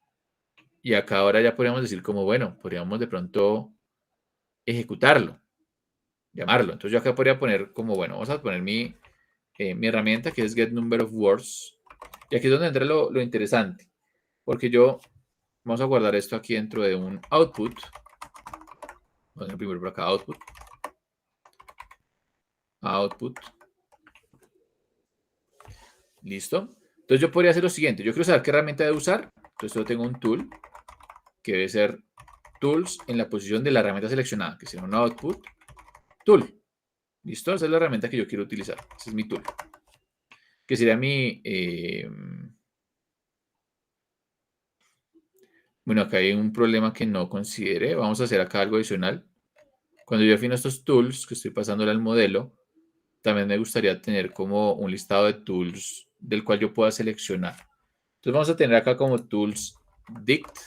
Y acá ahora ya podríamos decir como, bueno, podríamos de pronto ejecutarlo, llamarlo. Entonces yo acá podría poner como, bueno, vamos a poner mi herramienta que es get number of words. Y aquí es donde entra lo interesante. Porque vamos a guardar esto aquí dentro de un output. Vamos a poner primero por acá output. Output. Listo. Entonces yo podría hacer lo siguiente. Yo quiero saber qué herramienta debo usar. Entonces yo tengo un tool que debe ser tools en la posición de la herramienta seleccionada, que será un output tool. ¿Listo? Esa es la herramienta que yo quiero utilizar. Ese es mi tool. Que sería mi... bueno, acá hay un problema que no consideré. Vamos a hacer acá algo adicional. Cuando yo defino estos tools que estoy pasándole al modelo, también me gustaría tener como un listado de tools del cual yo pueda seleccionar. Entonces vamos a tener acá como tools dict,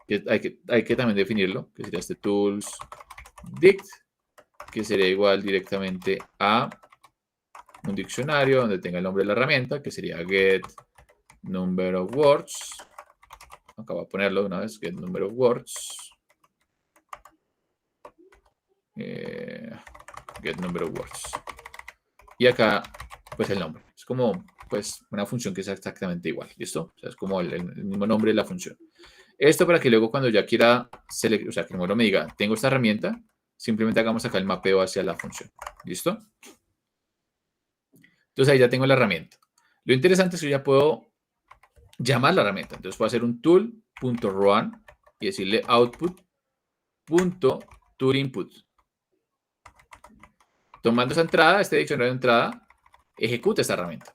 que hay que también definirlo, que sería este tools dict, que sería igual directamente a un diccionario donde tenga el nombre de la herramienta, que sería get number of words. Acá voy a ponerlo de una vez, get number of words. Get number of words. Y acá, pues el nombre. Es como, pues, una función que es exactamente igual, ¿listo? O sea, es como el mismo nombre de la función. Esto para que luego cuando ya quiera, o sea, que el modelo me diga, tengo esta herramienta, simplemente hagamos acá el mapeo hacia la función, ¿listo? Entonces ahí ya tengo la herramienta. Lo interesante es que ya puedo llamar la herramienta. Entonces puedo hacer un tool.run y decirle output.toolInput. Tomando esa entrada, este diccionario de entrada, ejecuta esta herramienta.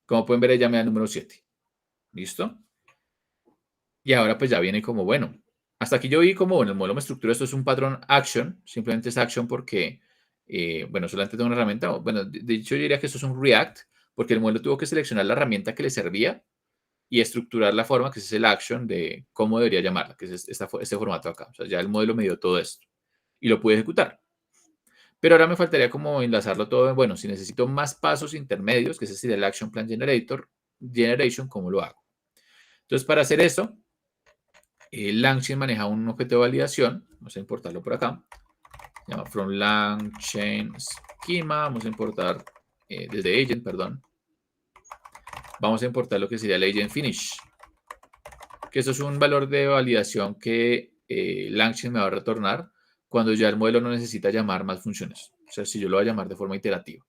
Como pueden ver, ya me da el número 7. ¿Listo? Y ahora pues ya viene como, bueno, hasta aquí yo vi como, bueno, el modelo me estructura, esto es un patrón action, simplemente es action porque, bueno, solamente tengo una herramienta, bueno, de hecho yo diría que esto es un React, porque el modelo tuvo que seleccionar la herramienta que le servía y estructurar la forma, que es el action de cómo debería llamarla, que es este formato acá. O sea, ya el modelo me dio todo esto y lo pude ejecutar. Pero ahora me faltaría como enlazarlo todo. Bueno, si necesito más pasos intermedios, que ese sería el Action Plan Generation, ¿cómo lo hago? Entonces, para hacer eso, LangChain maneja un objeto de validación. Vamos a importarlo por acá. Se llama from LangChain Schema. Vamos a importar desde agent, perdón. Vamos a importar lo que sería el agent finish. que eso es un valor de validación que LangChain me va a retornar cuando ya el modelo no necesita llamar más funciones. O sea, si yo lo voy a llamar de forma iterativa.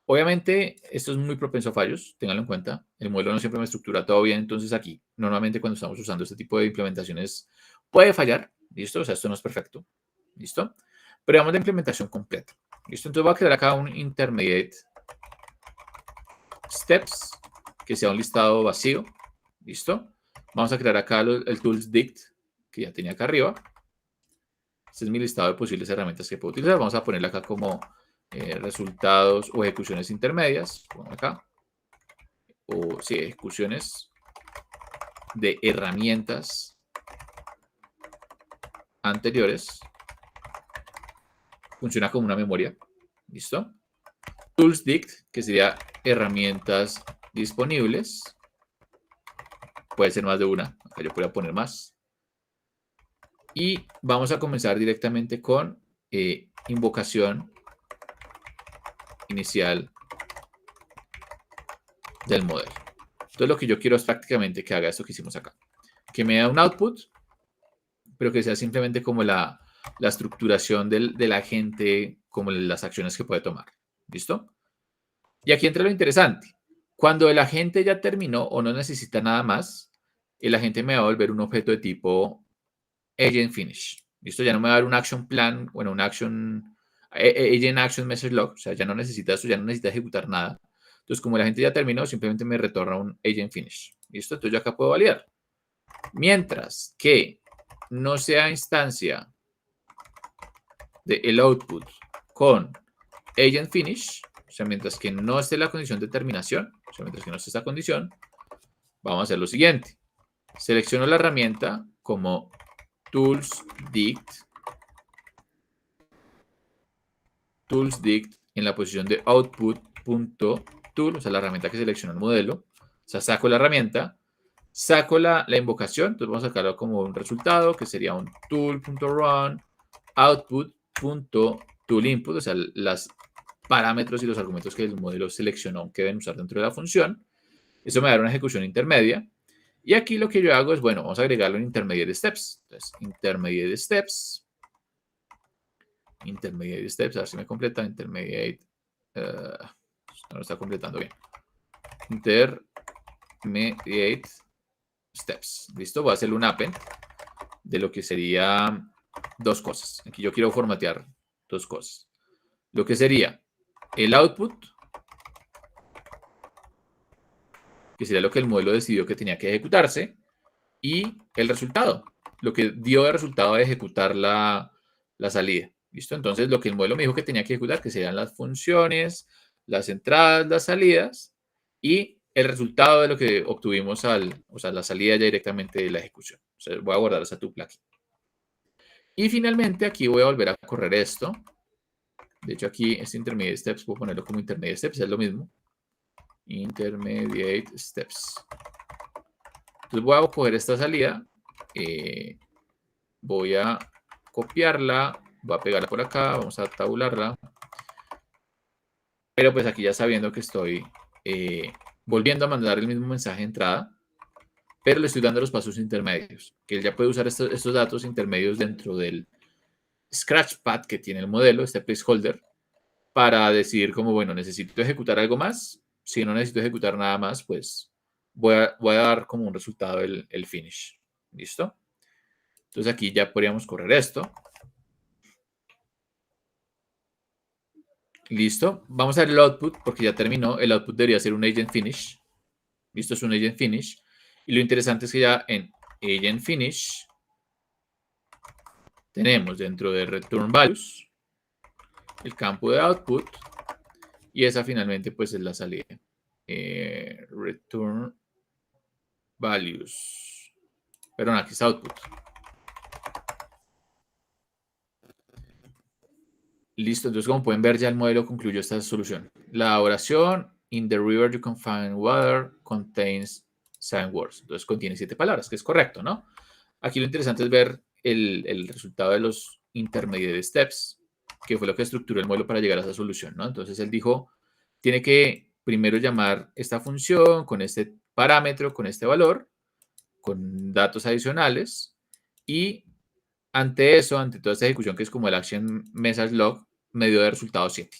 Obviamente, esto es muy propenso a fallos, ténganlo en cuenta. El modelo no siempre me estructura todo bien, entonces aquí, normalmente cuando estamos usando este tipo de implementaciones, puede fallar, ¿listo? O sea, esto no es perfecto, ¿listo? Pero vamos de implementación completa, ¿listo? Entonces voy a crear acá un intermediate steps, que sea un listado vacío, ¿listo? Vamos a crear acá el tools dict, que ya tenía acá arriba. Este es mi listado de posibles herramientas que puedo utilizar. Vamos a ponerle acá como resultados o ejecuciones intermedias. Pongo acá. O sí, ejecuciones de herramientas anteriores. Funciona como una memoria. ¿Listo? Tools dict, que sería herramientas disponibles. Puede ser más de una. Acá yo podría poner más. Y vamos a comenzar directamente con invocación inicial del modelo. Entonces lo que yo quiero es prácticamente que haga esto que hicimos acá. Que me da un output, pero que sea simplemente como la estructuración del agente, como las acciones que puede tomar. ¿Listo? Y aquí entra lo interesante. Cuando el agente ya terminó o no necesita nada más, el agente me va a volver un objeto de tipo agent finish. ¿Listo? Ya no me va a dar un action plan, bueno, un action, agent action message log, o sea, ya no necesita eso, ya no necesita ejecutar nada. Entonces, como la gente ya terminó, simplemente me retorna un agent finish. ¿Listo? Entonces yo acá puedo validar. Mientras que no sea instancia del output con agent finish, o sea, mientras que no esté la condición de terminación, o sea, mientras que no esté esta condición, vamos a hacer lo siguiente. Selecciono la herramienta como tools dict en la posición de output.tool, o sea, la herramienta que selecciona el modelo. O sea, saco la herramienta, saco la invocación, entonces vamos a sacarlo como un resultado, que sería un tool.run output.toolInput, o sea, los parámetros y los argumentos que el modelo seleccionó que deben usar dentro de la función. Eso me da una ejecución intermedia. Y aquí lo que yo hago es, bueno, vamos a agregarlo en intermediate steps. Entonces, intermediate steps, a ver si me completa, intermediate, no lo está completando bien. Intermediate steps, ¿listo? Voy a hacerle un append de lo que sería dos cosas. Aquí yo quiero formatear dos cosas. Lo que sería el output, que sería lo que el modelo decidió que tenía que ejecutarse, y el resultado, lo que dio de resultado de ejecutar la salida. ¿Listo? Entonces, lo que el modelo me dijo que tenía que ejecutar, que serían las funciones, las entradas, las salidas, y el resultado de lo que obtuvimos o sea, la salida ya directamente de la ejecución. O sea, voy a guardar esa tupla aquí. Y finalmente, aquí voy a volver a correr esto. De hecho, aquí este intermediate steps, puedo ponerlo como intermediate steps, es lo mismo. Intermediate steps. Entonces voy a coger esta salida, voy a copiarla, voy a pegarla por acá, vamos a tabularla. Pero pues aquí ya sabiendo que estoy volviendo a mandar el mismo mensaje de entrada, pero le estoy dando los pasos intermedios, que él ya puede usar estos datos intermedios dentro del scratchpad que tiene el modelo, este placeholder, para decir como, bueno, necesito ejecutar algo más. Si no necesito ejecutar nada más, pues voy a dar como un resultado el finish. ¿Listo? Entonces aquí ya podríamos correr esto. Listo. Vamos a ver el output porque ya terminó. El output debería ser un agent finish. Listo, es un agent finish. Y lo interesante es que ya en agent finish tenemos dentro de return values el campo de output y esa finalmente pues es la salida. Return values. Perdón, aquí está output. Listo, entonces como pueden ver ya el modelo concluyó esta solución. La oración, in the river you can find water, contains 7 words. Entonces contiene 7 palabras, que es correcto, ¿no? Aquí lo interesante es ver el resultado de los intermediate steps, que fue lo que estructuró el modelo para llegar a esa solución, ¿no? Entonces él dijo, tiene que primero llamar esta función con este parámetro, con este valor, con datos adicionales y ante eso, ante toda esta ejecución que es como el action message log, me dio de resultado 7.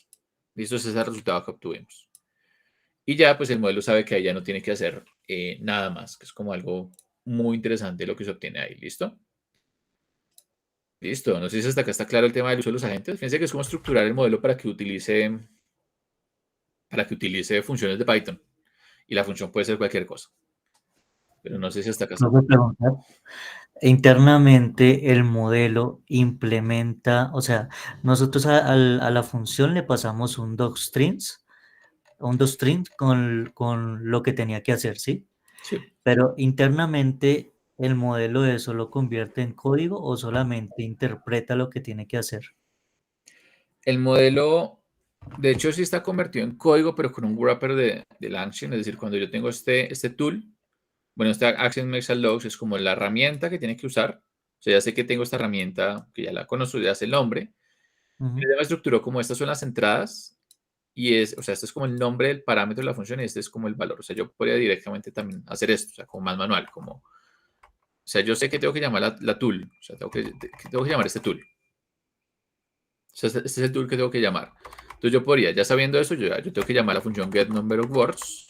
Listo, ese es el resultado que obtuvimos. Y ya, pues el modelo sabe que ahí ya no tiene que hacer nada más, que es como algo muy interesante lo que se obtiene ahí. ¿Listo? Listo. No sé si hasta acá está claro el tema del uso de los agentes. Fíjense que es como estructurar el modelo para que utilice funciones de Python. Y la función puede ser cualquier cosa. Pero no sé si hasta acá está. Profe, pregunta. Internamente el modelo implementa, o sea, nosotros a la función le pasamos un docstring con lo que tenía que hacer, ¿sí? Sí. Pero internamente el modelo de eso lo convierte en código o solamente interpreta lo que tiene que hacer. El modelo, de hecho, sí está convertido en código, pero con un wrapper de Langchain. Es decir, cuando yo tengo este tool, bueno, esta Action Message Logs es como la herramienta que tiene que usar. O sea, ya sé que tengo esta herramienta, que ya la conozco, ya sé el nombre. Ujú. Ya me estructuró como estas son las entradas y es, o sea, este es como el nombre del parámetro de la función y este es como el valor. O sea, yo podría directamente también hacer esto, o sea, como más manual, como, o sea, yo sé que tengo que llamar la tool, o sea, tengo que llamar este tool. O sea, este es el tool que tengo que llamar. Entonces yo podría, ya sabiendo eso, yo tengo que llamar la función getNumberOfWords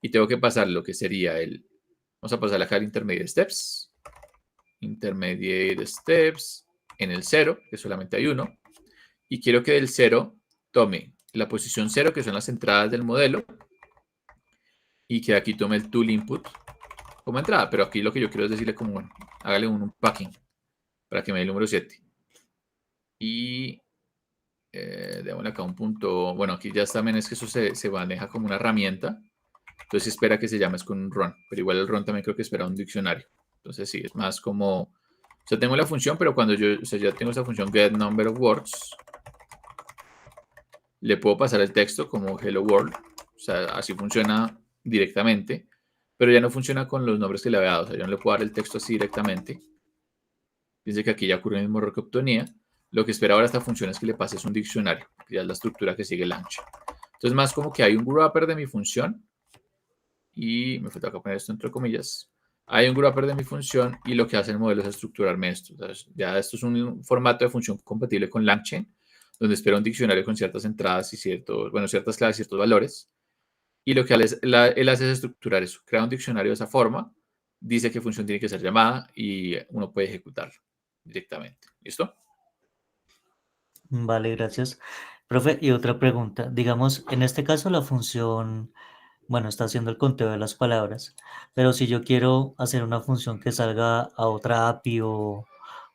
y tengo que pasar lo que sería vamos a pasar acá al intermediate steps, en el 0, que solamente hay uno, y quiero que del 0 tome la posición 0, que son las entradas del modelo, y que aquí tome el tool input como entrada, pero aquí lo que yo quiero es decirle como, bueno, hágale un unpacking para que me dé el número 7. Y démosle acá un punto, bueno, aquí ya también es que eso se maneja como una herramienta, entonces espera que se llame es con un run, pero igual el run también creo que espera un diccionario. Entonces sí, es más como, o sea, tengo la función, pero cuando o sea, ya tengo esa función getNumberOfWords, le puedo pasar el texto como hello world, o sea, así funciona directamente, pero ya no funciona con los nombres que le había dado, o sea, yo no le puedo dar el texto así directamente. Dice que aquí ya ocurre el mismo error que obtenía. Lo que espera ahora esta función es que le pases un diccionario, que ya es la estructura que sigue Langchain. Entonces, más como que hay un wrapper de mi función, y me falta acá poner esto entre comillas. Hay un wrapper de mi función y lo que hace el modelo es estructurarme esto. Entonces, ya esto es un formato de función compatible con Langchain, donde espera un diccionario con ciertas entradas y ciertas claves y ciertos valores. Y lo que él hace es estructurar eso, crea un diccionario de esa forma, dice qué función tiene que ser llamada y uno puede ejecutarlo directamente. ¿Listo? Vale, gracias. Profe, y otra pregunta. Digamos, en este caso la función, bueno, está haciendo el conteo de las palabras, pero si yo quiero hacer una función que salga a otra API o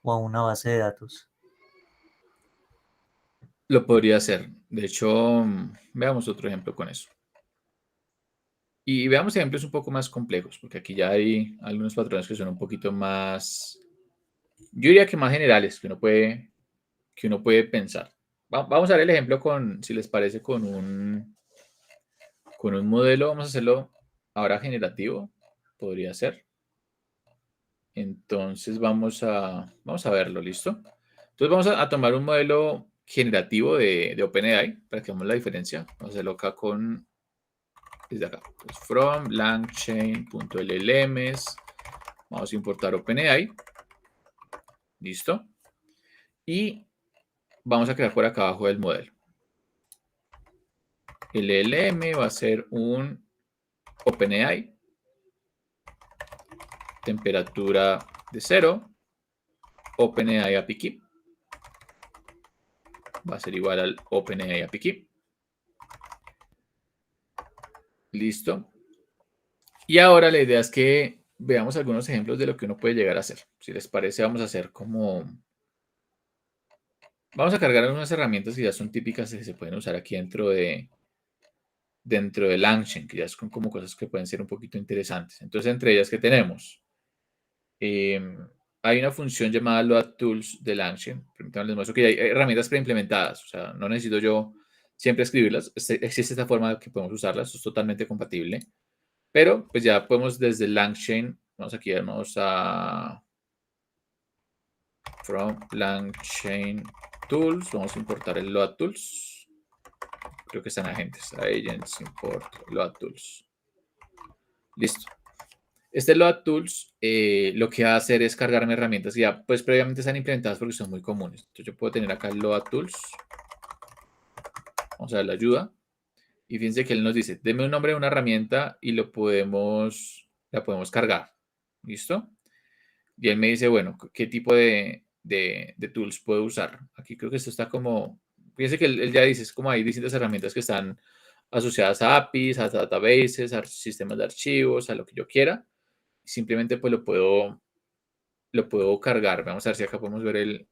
a una base de datos. Lo podría hacer. De hecho, veamos otro ejemplo con eso. Y veamos ejemplos un poco más complejos, porque aquí ya hay algunos patrones que son un poquito más, yo diría que más generales, que uno puede pensar. Vamos a ver el ejemplo con, si les parece, con un modelo. Vamos a hacerlo ahora generativo, podría ser. Entonces vamos a verlo, ¿listo? Entonces vamos a tomar un modelo generativo de OpenAI para que veamos la diferencia. Vamos a hacerlo acá desde acá. Pues from langchain.llms. Vamos a importar OpenAI. ¿Listo? Y vamos a crear por acá abajo el modelo. El LLM va a ser un OpenAI. Temperatura de 0. OpenAI API Key. Va a ser igual al OpenAI API Key. Listo. Y ahora la idea es que veamos algunos ejemplos de lo que uno puede llegar a hacer. Si les parece, vamos a hacer como... Vamos a cargar algunas herramientas que ya son típicas y que se pueden usar aquí dentro de Langchain, que ya son como cosas que pueden ser un poquito interesantes. Entonces, entre ellas que tenemos, hay una función llamada Load Tools de Langchain. Permítanme les muestro que hay herramientas preimplementadas, o sea, no necesito yo siempre escribirlas. Existe esta forma de que podemos usarlas, esto es totalmente compatible. Pero pues ya podemos desde Langchain, vamos aquí a irnos a From Langchain Tools, vamos a importar el Load Tools. Creo que están agentes, agents, import, Load Tools. Listo. Este Load Tools lo que va a hacer es cargarme herramientas que ya pues previamente están implementadas porque son muy comunes. Entonces yo puedo tener acá el Load Tools. Vamos a ver la ayuda. Y fíjense que él nos dice, deme un nombre de una herramienta y la podemos cargar. ¿Listo? Y él me dice, bueno, ¿qué tipo de tools puedo usar? Aquí creo que esto está como, fíjense que él ya dice, es como hay distintas herramientas que están asociadas a APIs, a databases, a sistemas de archivos, a lo que yo quiera. Simplemente pues lo puedo cargar. Vamos a ver si acá podemos ver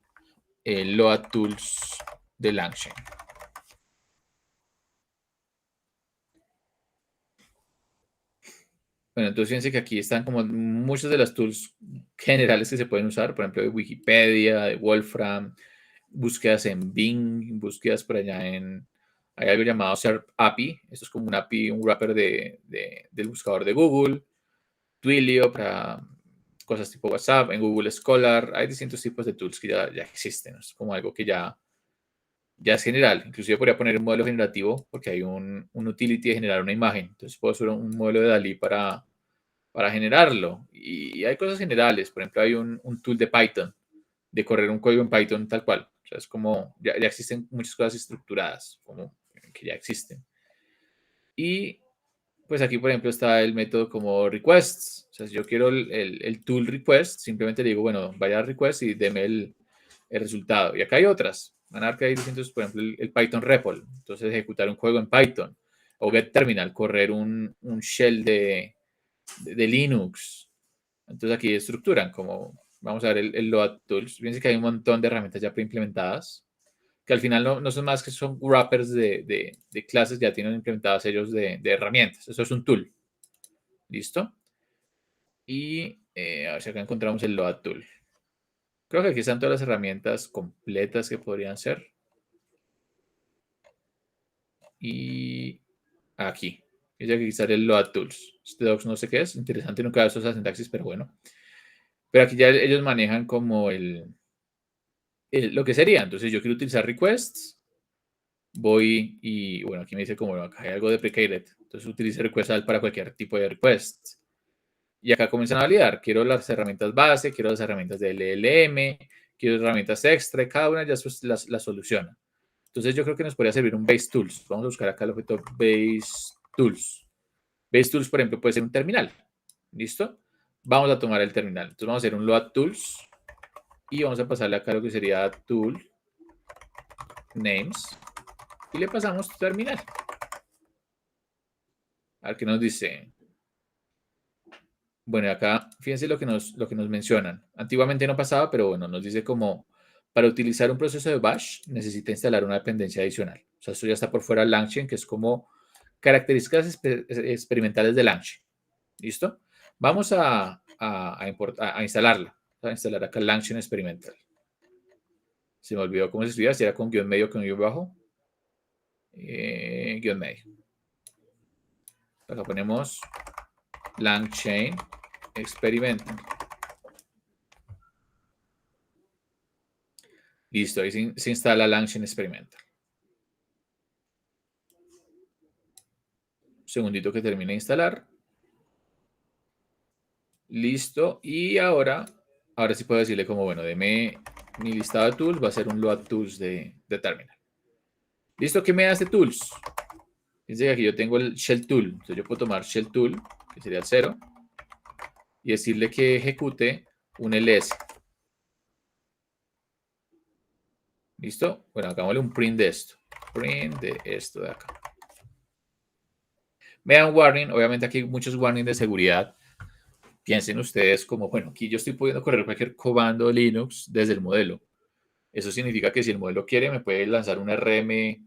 el Load Tools de LangChain. Bueno, entonces fíjense que aquí están como muchos de los tools generales que se pueden usar, por ejemplo, de Wikipedia, de Wolfram, búsquedas en Bing, búsquedas por allá hay algo llamado SERP API, esto es como un API, un wrapper del buscador de Google, Twilio para cosas tipo WhatsApp, en Google Scholar, hay distintos tipos de tools que ya existen, es como algo que ya es general. Inclusive podría poner un modelo generativo porque hay un utility de generar una imagen. Entonces puedo hacer un modelo de DALI para generarlo. Y hay cosas generales. Por ejemplo, hay un tool de Python, de correr un código en Python tal cual. O sea, es como, ya existen muchas cosas estructuradas, como que ya existen. Y pues aquí, por ejemplo, está el método como requests. O sea, si yo quiero el tool request, simplemente le digo, bueno, vaya a request y deme el resultado. Y acá hay otras. Van a ver que hay distintos, por ejemplo, el Python REPL. Entonces, ejecutar un juego en Python. O get terminal, correr un shell de Linux. Entonces, aquí estructuran como, vamos a ver el load tools. Fíjense que hay un montón de herramientas ya preimplementadas que al final no son más que son wrappers de clases, ya tienen implementadas ellos de herramientas. Eso es un tool. ¿Listo? Y a ver si acá encontramos el load tool. Creo que aquí están todas las herramientas completas que podrían ser. Y aquí. Dice que aquí está el load tools. Este docs no sé qué es. Interesante, nunca he visto esa sintaxis, pero bueno. Pero aquí ya ellos manejan como lo que sería. Entonces yo quiero utilizar requests. Voy y, bueno, aquí me dice como, acá hay algo deprecated. Entonces utilice request para cualquier tipo de request. Y acá comienzan a validar. Quiero las herramientas base, quiero las herramientas de LLM, quiero herramientas extra, y cada una ya las soluciona. Entonces yo creo que nos podría servir un Base Tools. Vamos a buscar acá el objeto Base Tools. Base Tools, por ejemplo, puede ser un terminal. ¿Listo? Vamos a tomar el terminal. Entonces vamos a hacer un Load Tools y vamos a pasarle acá lo que sería Tool Names y le pasamos terminal. A ver qué nos dice. Bueno, acá fíjense lo que nos mencionan. Antiguamente no pasaba, pero bueno, nos dice como para utilizar un proceso de bash necesita instalar una dependencia adicional. O sea, esto ya está por fuera de LangChain, que es como características experimentales de LangChain. ¿Listo? Vamos a instalarla. A instalar acá LangChain Experimental. Se me olvidó cómo se escribía, si era con guión medio o con guión bajo. Guión medio. Acá ponemos LangChain Experimental. Listo, ahí se instala LangChain Experimental. Un segundito que termine de instalar. Listo. Y ahora sí puedo decirle como, bueno, deme mi listado de tools, va a ser un load tools de terminal. Listo, ¿qué me hace tools? Fíjense que aquí yo tengo el shell tool. Entonces yo puedo tomar shell tool, que sería el 0, y decirle que ejecute un ls. ¿Listo? Bueno, hagámosle un print de esto. Print de esto de acá. Me da un warning. Obviamente aquí hay muchos warnings de seguridad. Piensen ustedes como, bueno, aquí yo estoy pudiendo correr cualquier comando Linux desde el modelo. Eso significa que si el modelo quiere, me puede lanzar un rm-rf/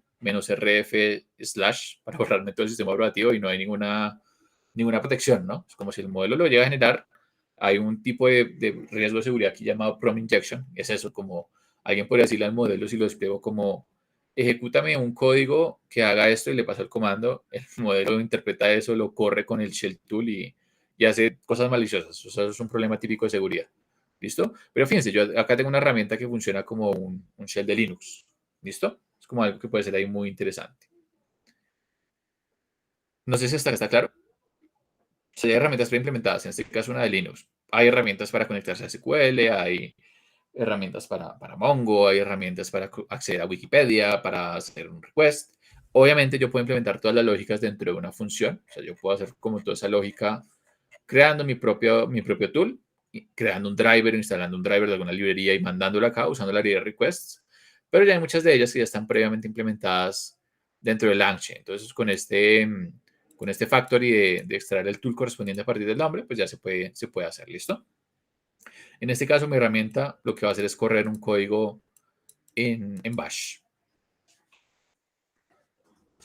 para borrarme todo el sistema operativo y no hay ninguna protección, ¿no? Es como si el modelo lo llega a generar, hay un tipo de riesgo de seguridad aquí llamado prompt injection. Es eso, como alguien podría decirle al modelo si lo despliego como ejecútame un código que haga esto y le pasa el comando, el modelo interpreta eso, lo corre con el shell tool y hace cosas maliciosas. O sea, eso es un problema típico de seguridad. ¿Listo? Pero fíjense, yo acá tengo una herramienta que funciona como un shell de Linux. ¿Listo? Es como algo que puede ser ahí muy interesante. No sé si está claro. Si hay herramientas preimplementadas, en este caso una de Linux. Hay herramientas para conectarse a SQL, hay herramientas para Mongo, hay herramientas para acceder a Wikipedia, para hacer un request. Obviamente yo puedo implementar todas las lógicas dentro de una función. O sea, yo puedo hacer como toda esa lógica creando mi propio tool, creando un driver, instalando un driver de alguna librería y mandándolo acá usando la librería requests. Pero ya hay muchas de ellas que ya están previamente implementadas dentro del LangChain. Entonces, con este factory de extraer el tool correspondiente a partir del nombre, pues ya se puede hacer, ¿listo? En este caso, mi herramienta lo que va a hacer es correr un código en Bash.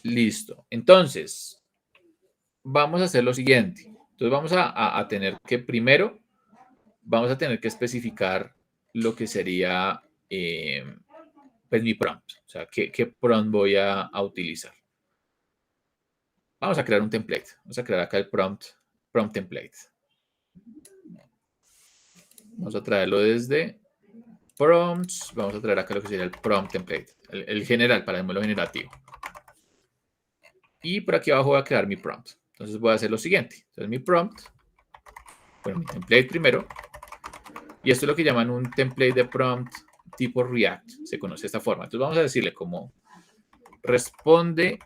Listo. Entonces, vamos a hacer lo siguiente. Entonces, vamos a tener que primero, vamos a tener que especificar lo que sería pues mi prompt. O sea, qué prompt voy a utilizar. Vamos a crear un template. Vamos a crear acá el prompt template. Vamos a traerlo desde prompts. Vamos a traer acá lo que sería el prompt template. El general, para el modelo generativo. Y por aquí abajo voy a crear mi prompt. Entonces voy a hacer lo siguiente. Entonces mi prompt, bueno, mi template primero. Y esto es lo que llaman un template de prompt tipo React. Se conoce de esta forma. Entonces vamos a decirle como responde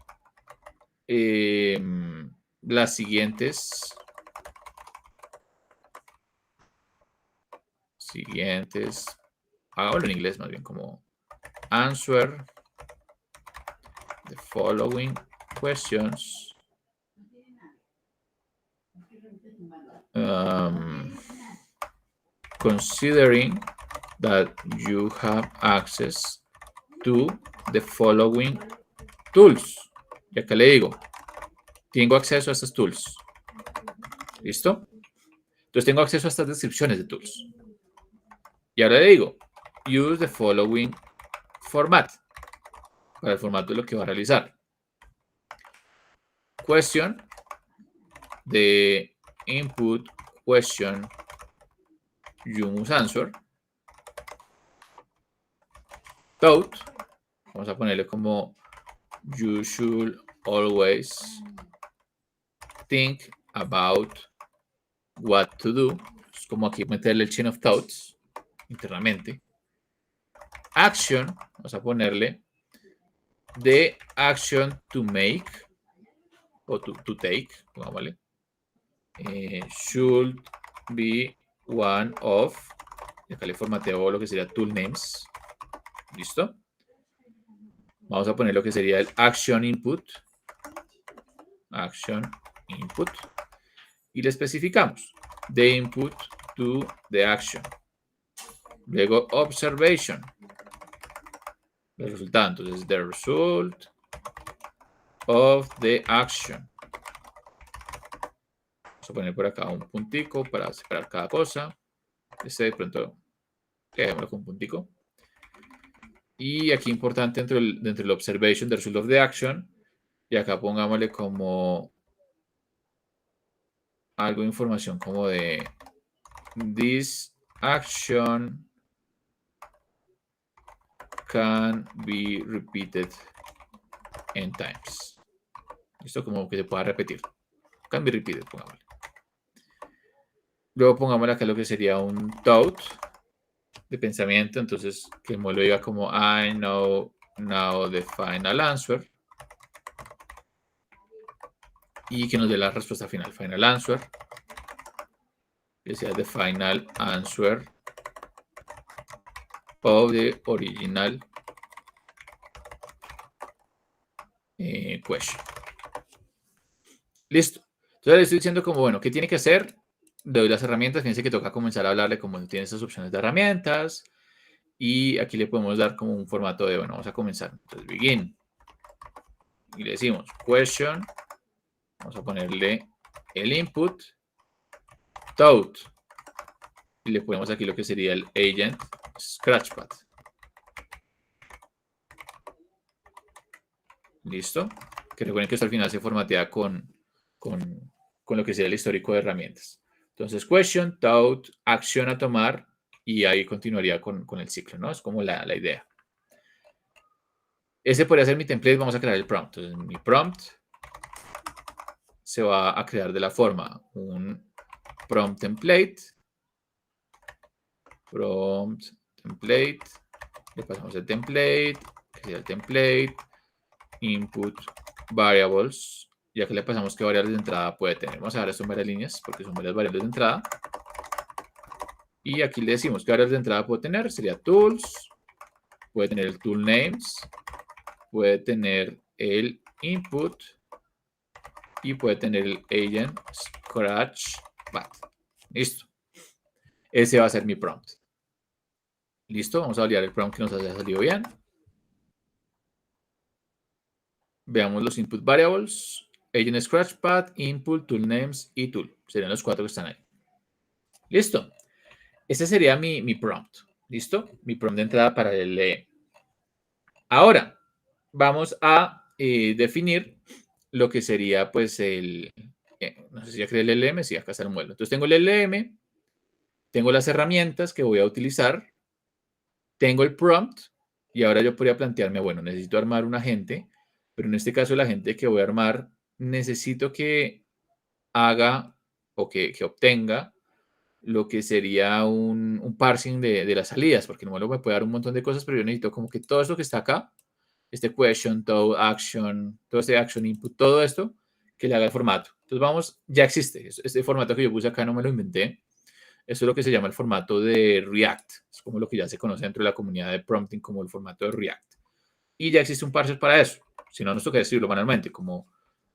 las siguientes hagámoslo en inglés más bien, como answer the following questions considering that you have access to the following tools. Y acá le digo, tengo acceso a estos tools. ¿Listo? Entonces tengo acceso a estas descripciones de tools. Y ahora le digo, use the following format. Para el formato de lo que va a realizar. Question, the input question you must answer. Thought, vamos a ponerle como you should always think about what to do. Es como aquí meterle el chain of thoughts internamente. Action, vamos a ponerle the action to make o to take, ¿vale? Should be one of, y acá le formateo lo que sería tool names. ¿Listo? Vamos a poner lo que sería el action input. Action input. Y le especificamos the input to the action. Luego observation. El resultado. Entonces, the result of the action. Vamos a poner por acá un puntico para separar cada cosa. Este de pronto, dejémoslo con un puntico. Y aquí importante dentro del observation, the result of the action. Y acá pongámosle como algo de información como de this action can be repeated n times. Esto como que se pueda repetir. Can be repeated, pongámosle. Luego pongámosle acá lo que sería un thought de pensamiento. Entonces, que el modelo diga como I know now the final answer. Y que nos dé la respuesta final. Final answer. Que sea the final answer of the original question. Listo. Entonces le estoy diciendo como, bueno, ¿qué tiene que hacer? Le doy las herramientas. Fíjense que toca comenzar a hablarle como tiene esas opciones de herramientas. Y aquí le podemos dar como un formato de, bueno, vamos a comenzar. Entonces, begin. Y le decimos question. Vamos a ponerle el input. Thought. Y le ponemos aquí lo que sería el agent scratchpad. ¿Listo? Que recuerden que esto al final se formatea con lo que sería el histórico de herramientas. Entonces, question, thought, acción a tomar, y ahí continuaría con el ciclo, ¿no? Es como la idea. Ese podría ser mi template. Vamos a crear el prompt. Entonces, mi prompt se va a crear de la forma un prompt template, le pasamos el template, que sería el template, input variables, ya que le pasamos qué variables de entrada puede tener. Vamos a dar esto en varias líneas porque son varias variables de entrada. Y aquí le decimos qué variables de entrada puede tener. Sería tools, puede tener el tool names, puede tener el input y puede tener el agent scratch path. Listo. Ese va a ser mi prompt. Listo. Vamos a validar el prompt que nos haya salido bien. Veamos los input variables. Agent scratch path, input, tool names y tool. Serían los 4 que están ahí. Listo. Ese sería mi prompt. ¿Listo? Mi prompt de entrada para el LLM. Ahora, vamos a definir lo que sería, pues, no sé si ya creé el LLM, sí, acá está el modelo. Entonces, tengo el LLM, tengo las herramientas que voy a utilizar, tengo el prompt, y ahora yo podría plantearme, bueno, necesito armar un agente, pero en este caso el agente que voy a armar, necesito que haga o que obtenga lo que sería un parsing de las salidas, porque el modelo me puede dar un montón de cosas, pero yo necesito como que todo esto que está acá, este question, todo action, todo este action input, todo esto, que le haga el formato. Entonces vamos, ya existe. Este formato que yo puse acá no me lo inventé. Eso es lo que se llama el formato de React. Es como lo que ya se conoce dentro de la comunidad de prompting como el formato de React. Y ya existe un parser para eso. Si no, nos toca escribirlo manualmente, como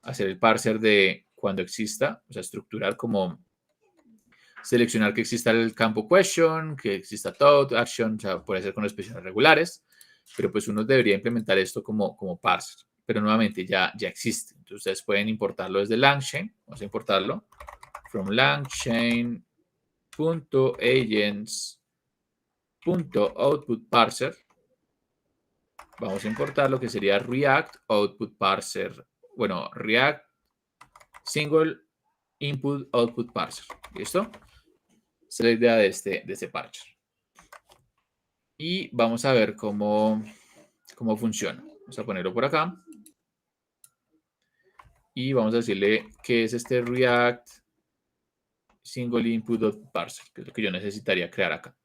hacer el parser de cuando exista, o sea, estructurar como seleccionar que exista el campo question, que exista todo, action, o sea, puede ser con expresiones regulares, pero pues uno debería implementar esto como parser. Pero nuevamente ya existe. Entonces ustedes pueden importarlo desde LangChain. Vamos a importarlo. From LangChain.agents.output Vamos a importar lo que sería React Output Parser. Bueno, React Single Input Output Parser. ¿Listo? Esa es la idea de este parser. Y vamos a ver cómo funciona. Vamos a ponerlo por acá. Y vamos a decirle que es este React Single Input Output Parser, que es lo que yo necesitaría crear acá.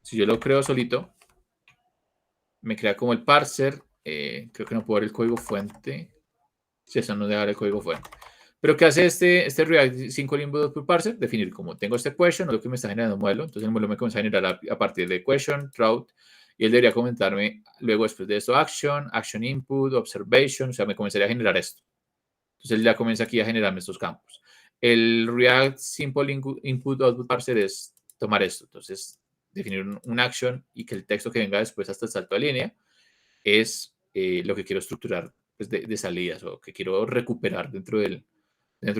Si yo lo creo solito, me crea como el parser. Creo que no puedo ver el código fuente. Si eso no deja el código fuente. Pero ¿qué hace este React Single Input Output Parser? Definir como tengo este question, lo que me está generando un modelo. Entonces el modelo me comienza a generar a partir de question, route, y él debería comentarme luego después de esto action, action input, observation, o sea, me comenzaría a generar esto. Entonces él ya comienza aquí a generarme estos campos. El React Simple Input Output Parser es tomar esto. Entonces, definir un action y que el texto que venga después hasta el salto de línea es lo que quiero estructurar pues, de salidas o que quiero recuperar dentro de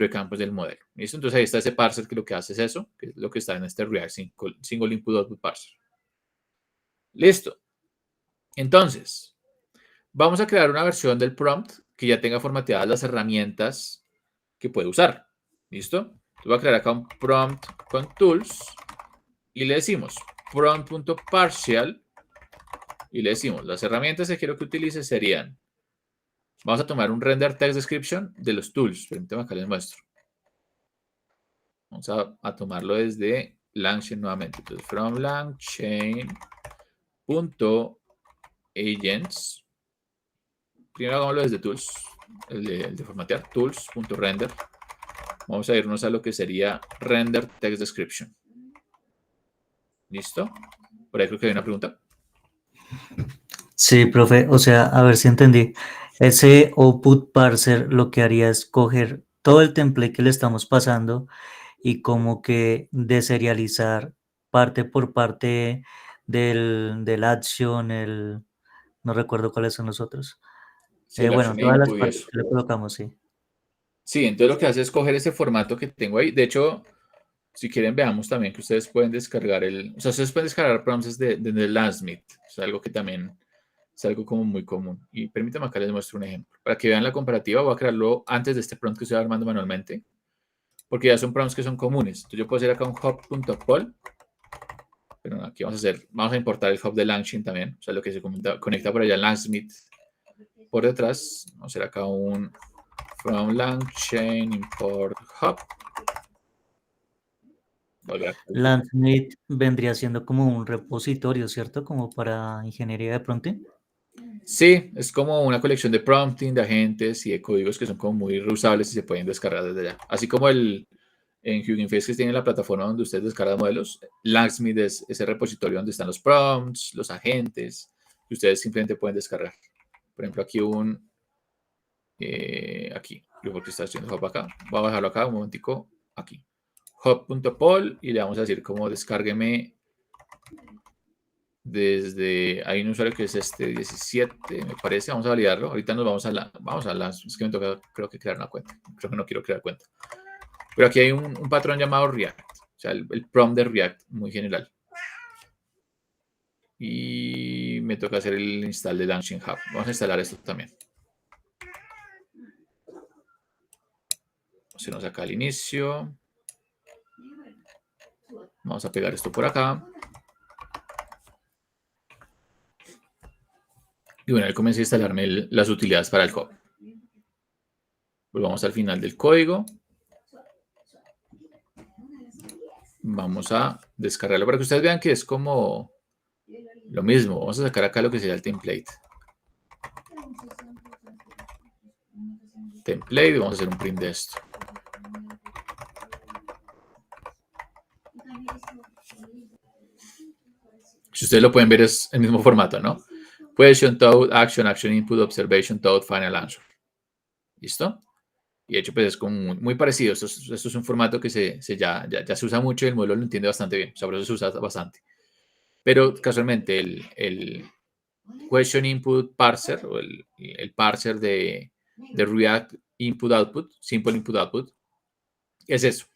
campos del modelo. ¿Listo? Entonces ahí está ese parser que lo que hace es eso, que es lo que está en este React Single Input Output Parser. Listo. Entonces, vamos a crear una versión del prompt que ya tenga formateadas las herramientas que puede usar. ¿Listo? Entonces voy a crear acá un prompt con tools y le decimos prompt.partial y le decimos las herramientas que quiero que utilice serían, vamos a tomar un render text description de los tools. Permítanme acá les muestro. Vamos a tomarlo desde LangChain nuevamente. Entonces, from LangChain.agents. Primero hagámoslo desde tools, el de formatear, tools.render. Vamos a irnos a lo que sería render text description. ¿Listo? Por ahí creo que hay una pregunta. Sí, profe, o sea, a ver si entendí. Ese output parser lo que haría es coger todo el template que le estamos pasando y como que deserializar parte por parte del action, no recuerdo cuáles son los otros. Sí, el Bueno, action todas las input y partes eso. que le colocamos, sí. Sí, entonces lo que hace es coger ese formato que tengo ahí. De hecho, si quieren, veamos también que ustedes pueden descargar o sea, ustedes pueden descargar prompts de Landsmith. Es algo que también es algo como muy común. Y permítanme acá les muestro un ejemplo. Para que vean la comparativa, voy a crearlo antes de este prompt que estoy armando manualmente, porque ya son prompts que son comunes. Entonces yo puedo hacer acá un hub.poll, pero aquí vamos a importar el hub de LangChain también, o sea, lo que se conecta por allá Landsmith por detrás. Vamos a hacer acá un from LangChain import hub. Landsmith vendría siendo como un repositorio, ¿cierto? Como para ingeniería de prompting. Sí, es como una colección de prompting, de agentes y de códigos que son como muy reusables y se pueden descargar desde allá. Así como en Hugging Face que tiene la plataforma donde ustedes descargan modelos, Langsmith es ese repositorio donde están los prompts, los agentes, que ustedes simplemente pueden descargar. Por ejemplo, aquí aquí, yo porque está haciendo hub acá, voy a bajarlo acá un momentico, aquí, hub.pol y le vamos a decir como descárgueme desde, hay un usuario que es este 17, me parece, vamos a validarlo, ahorita nos vamos a la, es que me toca, creo que crear una cuenta, creo que no quiero crear cuenta, pero aquí hay un patrón llamado React, o sea, el prompt de React, muy general, y me toca hacer el install de Launching Hub, vamos a instalar esto también, se nos acá al inicio, vamos a pegar esto por acá, y bueno, ahí comencé a instalarme las utilidades para el hub. Volvamos al final del código. Vamos a descargarlo para que ustedes vean que es como lo mismo. Vamos a sacar acá lo que sería el template. Template, vamos a hacer un print de esto. Si ustedes lo pueden ver, es el mismo formato, ¿no? Question, toad, action, action input, observation, toad, final answer. ¿Listo? Y de hecho, pues es como muy parecido. Esto es un formato que ya se usa mucho y el modelo lo entiende bastante bien. O sea, por eso se usa bastante. Pero casualmente el question input parser o el parser de React input output, simple input output, es eso.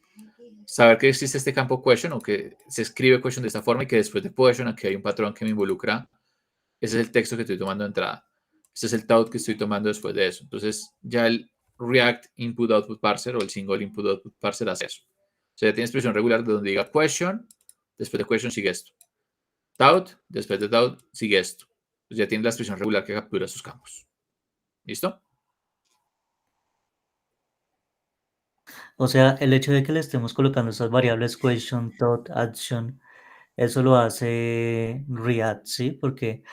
Saber que existe este campo question o que se escribe question de esta forma y que después de question aquí hay un patrón que me involucra. Ese es el texto que estoy tomando de entrada. Este es el tout que estoy tomando después de eso. Entonces ya el React input output parser o el single input output parser hace eso. O sea, ya tiene expresión regular de donde diga question, después de question sigue esto. Tout, después de tout sigue esto. Entonces ya tiene la expresión regular que captura sus campos. ¿Listo? O sea, el hecho de que le estemos colocando esas variables question, thought, action, eso lo hace React, ¿sí? Porque,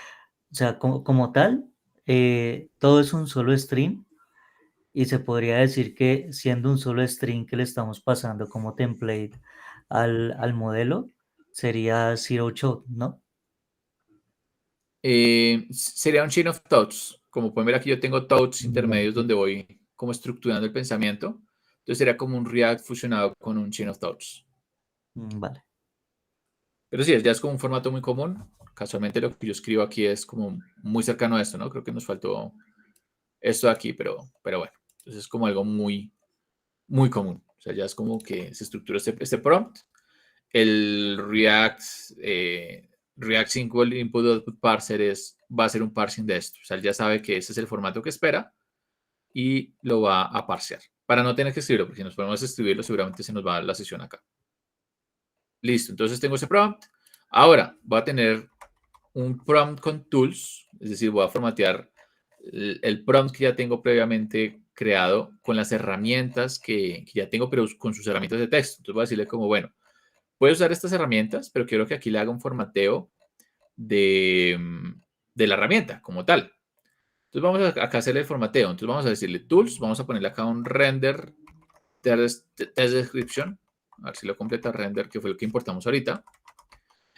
o sea, como tal, todo es un solo string y se podría decir que siendo un solo string que le estamos pasando como template al modelo, sería zero shot, ¿no? Sería un chain of thoughts. Como pueden ver aquí, yo tengo thoughts intermedios donde voy como estructurando el pensamiento. Entonces sería como un React fusionado con un chain of thoughts. Vale. Pero sí, ya es como un formato muy común. Casualmente lo que yo escribo aquí es como muy cercano a esto, ¿no? Creo que nos faltó esto de aquí, pero bueno. Entonces es como algo muy común. O sea, ya es como que se estructura este prompt. El React Single Input Output Parser va a ser un parsing de esto. O sea, él ya sabe que ese es el formato que espera y lo va a parsear. Para no tener que escribirlo, porque si nos ponemos a escribirlo, seguramente se nos va la sesión acá. Listo, entonces tengo ese prompt. Ahora voy a tener un prompt con tools, es decir, voy a formatear el prompt que ya tengo previamente creado con las herramientas que ya tengo, pero con sus herramientas de texto. Entonces voy a decirle como, bueno, puedes usar estas herramientas, pero quiero que aquí le haga un formateo de, de la herramienta como tal. Entonces vamos a acá hacerle el formateo. Entonces vamos a decirle tools, vamos a ponerle acá un render test description. A ver si lo completa render, que fue lo que importamos ahorita.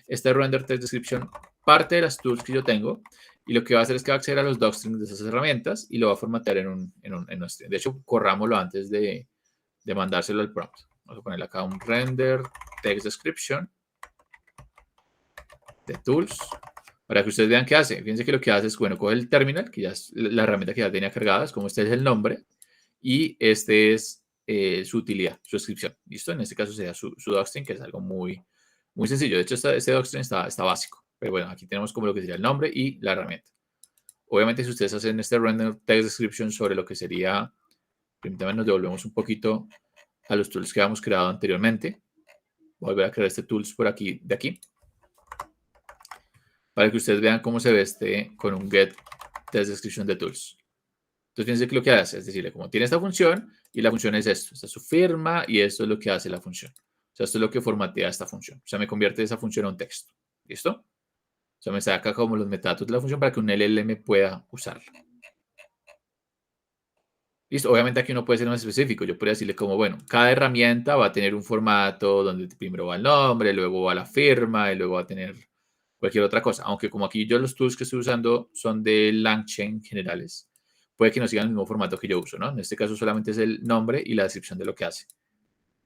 Este render test description parte de las tools que yo tengo y lo que va a hacer es que va a acceder a los docstrings de esas herramientas y lo va a formatear en un string. De hecho, corrámoslo antes de mandárselo al prompt. Vamos a ponerle acá un render text description de tools para que ustedes vean qué hace. Fíjense que lo que hace es, bueno, coge el terminal, que ya es la herramienta que ya tenía cargada, es como este es el nombre, y este es su utilidad, su descripción. ¿Listo? En este caso sería su docstring, que es algo muy sencillo. De hecho, este docstring está básico. Pero bueno, aquí tenemos como lo que sería el nombre y la herramienta. Obviamente, si ustedes hacen este render text description sobre lo que sería, permítanme, nos devolvemos un poquito a los tools que habíamos creado anteriormente. Voy a volver a crear este tools por aquí, de aquí, para que ustedes vean cómo se ve este con un get test description de tools. Entonces, fíjense que lo que hace es decirle, como tiene esta función, y la función es esto. Esta es su firma, y esto es lo que hace la función. O sea, esto es lo que formatea esta función. O sea, me convierte esa función a un texto. ¿Listo? O sea, me saca como los metadatos de la función para que un LLM pueda usarla. Listo, obviamente aquí uno puede ser más específico. Yo podría decirle como, bueno, cada herramienta va a tener un formato donde primero va el nombre, luego va la firma y luego va a tener cualquier otra cosa. Aunque como aquí yo los tools que estoy usando son de LangChain generales, puede que no sigan el mismo formato que yo uso, ¿no? En este caso solamente es el nombre y la descripción de lo que hace.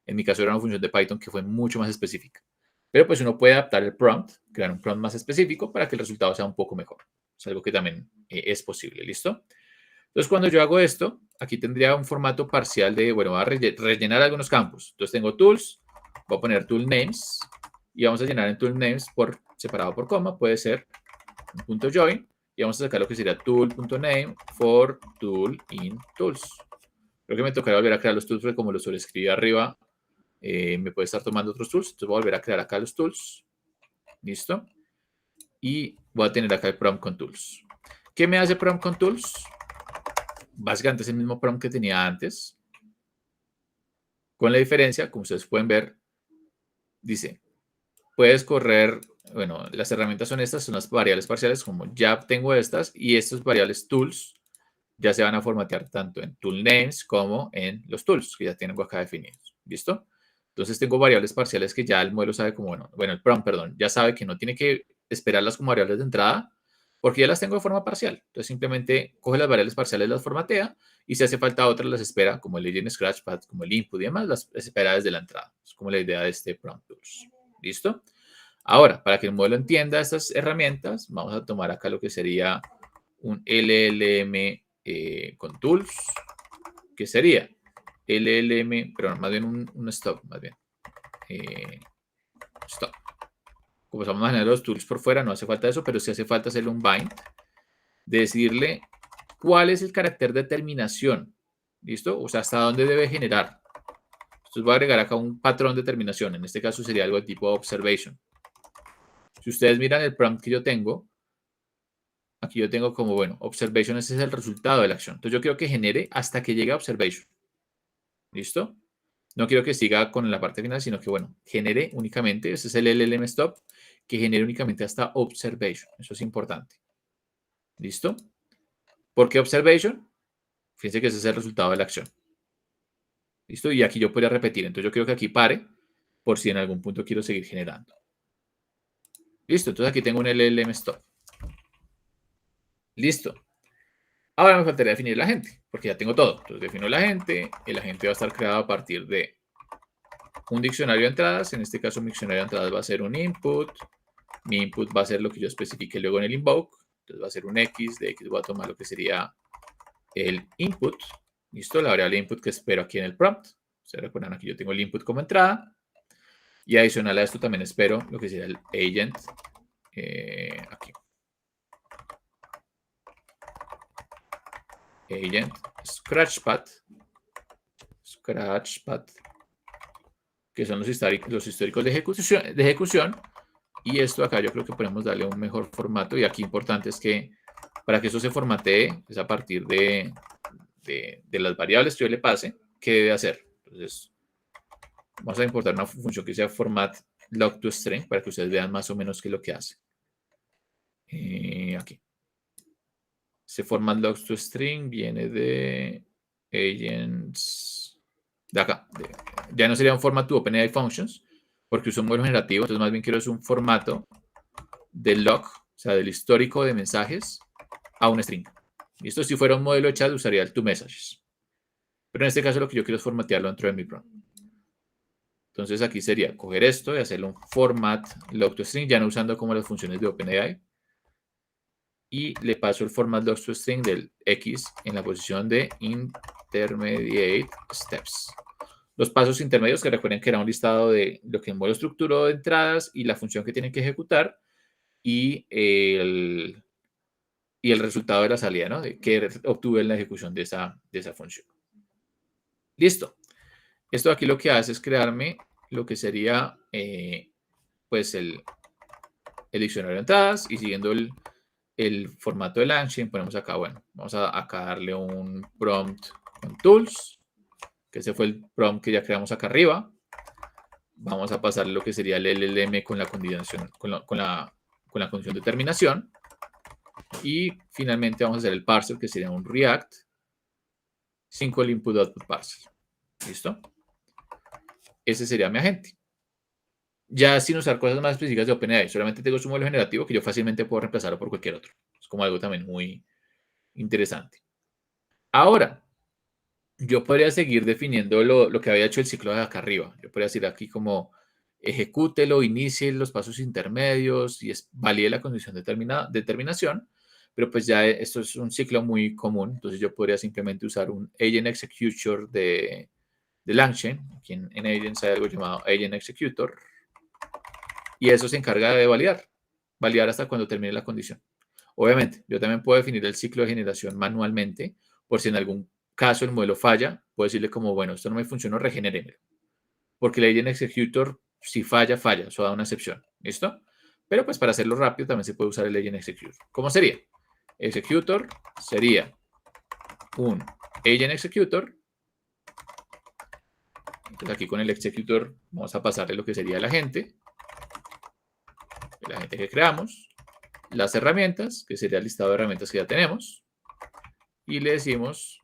En mi caso era una función de Python que fue mucho más específica. Pero pues uno puede adaptar el prompt, crear un prompt más específico para que el resultado sea un poco mejor. Es algo que también es posible, ¿listo? Entonces, cuando yo hago esto, aquí tendría un formato parcial de, bueno, voy a rellenar algunos campos. Entonces, tengo tools, voy a poner tool names y vamos a llenar en tool names por separado por coma. Puede ser un punto join y vamos a sacar lo que sería tool.name for tool in tools. Creo que me tocará volver a crear los tools porque como los sobreescribí arriba, me puede estar tomando otros tools. Entonces, voy a volver a crear acá los tools. ¿Listo? Y voy a tener acá el prompt con tools. ¿Qué me hace prompt con tools? Básicamente es el mismo prompt que tenía antes, con la diferencia, como ustedes pueden ver, dice, puedes correr, bueno, las herramientas son estas, son las variables parciales, como ya tengo estas, y estas variables tools ya se van a formatear tanto en tool names como en los tools, que ya tengo acá definidos. ¿Listo? Entonces tengo variables parciales que ya el modelo sabe como, bueno, el prompt, perdón, ya sabe que no tiene que esperarlas como variables de entrada, porque ya las tengo de forma parcial. Entonces simplemente coge las variables parciales, las formatea, y si hace falta otras, las espera, como el Agent Scratchpad, como el input y demás, las espera desde la entrada. Es como la idea de este prompt tools. ¿Listo? Ahora, para que el modelo entienda estas herramientas, vamos a tomar acá lo que sería un LLM con tools, que sería LLM, pero más bien un stop, más bien. Stop. Como estamos manejando los tools por fuera, no hace falta eso, pero sí hace falta hacerle un bind, decirle cuál es el carácter de terminación. ¿Listo? O sea, hasta dónde debe generar. Entonces voy a agregar acá un patrón de terminación. En este caso sería algo de tipo observation. Si ustedes miran el prompt que yo tengo, aquí yo tengo como, bueno, observation, ese es el resultado de la acción. Entonces yo quiero que genere hasta que llegue a observation. ¿Listo? No quiero que siga con la parte final, sino que, bueno, genere únicamente, ese es el LLM stop, que genere únicamente hasta observation. Eso es importante. ¿Listo? ¿Por qué observation? Fíjense que ese es el resultado de la acción. ¿Listo? Y aquí yo podría repetir. Entonces yo quiero que aquí pare por si en algún punto quiero seguir generando. Listo. Entonces aquí tengo un LLM stop. Listo. Ahora me faltaría definir el agente, porque ya tengo todo. Entonces defino el agente. El agente va a estar creado a partir de un diccionario de entradas. En este caso, mi diccionario de entradas va a ser un input. Mi input va a ser lo que yo especifique luego en el invoke. Entonces va a ser un X. De X voy a tomar lo que sería el input. Listo. La variable input que espero aquí en el prompt. Se recuerdan, aquí yo tengo el input como entrada. Y adicional a esto también espero lo que sería el agent. Aquí. Agent Scratchpad. Scratchpad. Que son los históricos de ejecución. Y esto acá yo creo que podemos darle un mejor formato. Y aquí importante es que para que eso se formatee es a partir de las variables que yo le pase, ¿qué debe hacer? Entonces, vamos a importar una función que sea format log to string para que ustedes vean más o menos qué es lo que hace. Aquí. Ese format log to string viene de agents de acá. Ya no sería un format to OpenAI functions porque uso un modelo generativo, entonces más bien quiero es un formato del log, o sea, del histórico de mensajes a un string. Y esto si fuera un modelo de chat usaría el toMessages. Pero en este caso lo que yo quiero es formatearlo dentro de mi prompt. Entonces aquí sería coger esto y hacerle un format log to string, ya no usando como las funciones de OpenAI. Y le paso el format log to string del X en la posición de intermediate steps. Los pasos intermedios, que recuerden que era un listado de lo que el modelo estructuró de entradas y la función que tienen que ejecutar y el resultado de la salida, ¿no? De que obtuve en la ejecución de esa función. Listo. Esto aquí lo que hace es crearme lo que sería, pues, el diccionario de entradas y siguiendo el formato de LangChain, ponemos acá, bueno, vamos a acá darle un prompt con tools, que ese fue el prompt que ya creamos acá arriba. Vamos a pasar lo que sería el LLM con la condición, con la condición de terminación. Y finalmente vamos a hacer el parser, que sería un React single input output parser. ¿Listo? Ese sería mi agente. Ya sin usar cosas más específicas de OpenAI, solamente tengo su modelo generativo que yo fácilmente puedo reemplazarlo por cualquier otro. Es como algo también muy interesante. Ahora, yo podría seguir definiendo lo que había hecho el ciclo de acá arriba. Yo podría decir aquí como ejecútelo, inicie los pasos intermedios y valide la condición de terminación, pero pues ya esto es un ciclo muy común, entonces yo podría simplemente usar un agent executor de LangChain, aquí en agents hay algo llamado agent executor, y eso se encarga de validar hasta cuando termine la condición. Obviamente, yo también puedo definir el ciclo de generación manualmente, por si en algún caso el modelo falla, puedo decirle como, bueno, esto no me funcionó, regenéremelo. Porque el agent executor, si falla, falla, eso da una excepción. ¿Listo? Pero pues para hacerlo rápido también se puede usar el agent executor. ¿Cómo sería? Executor sería un agent executor. Entonces aquí con el executor vamos a pasarle lo que sería el agente que creamos, las herramientas, que sería el listado de herramientas que ya tenemos, y le decimos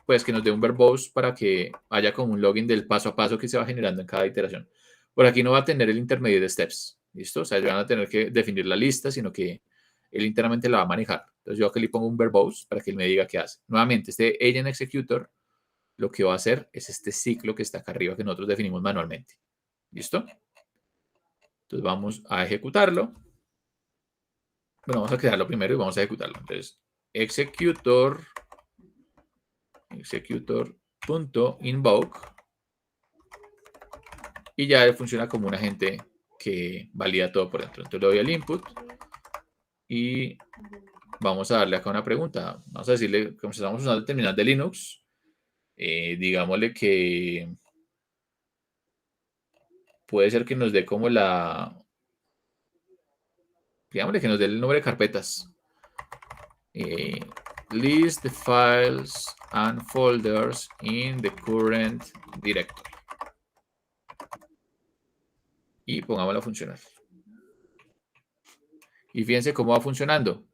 pues que nos dé un verbose para que haya como un login del paso a paso que se va generando en cada iteración. Por aquí no va a tener el intermedio de steps, ¿listo? O sea, van a tener que definir la lista, sino que él internamente la va a manejar. Entonces yo aquí le pongo un verbose para que él me diga qué hace. Nuevamente, este agent executor lo que va a hacer es este ciclo que está acá arriba que nosotros definimos manualmente. ¿Listo? Entonces vamos a ejecutarlo. Bueno, vamos a crearlo primero y vamos a ejecutarlo. Entonces, executor.invoke y ya funciona como un agente que valida todo por dentro. Entonces le doy al input y vamos a darle acá una pregunta. Vamos a decirle, como estamos usando el terminal de Linux, digámosle que puede ser que nos dé como digámosle que nos dé el nombre de carpetas. List the files and folders in the current directory. Y pongámoslo a funcionar. Y fíjense cómo va funcionando.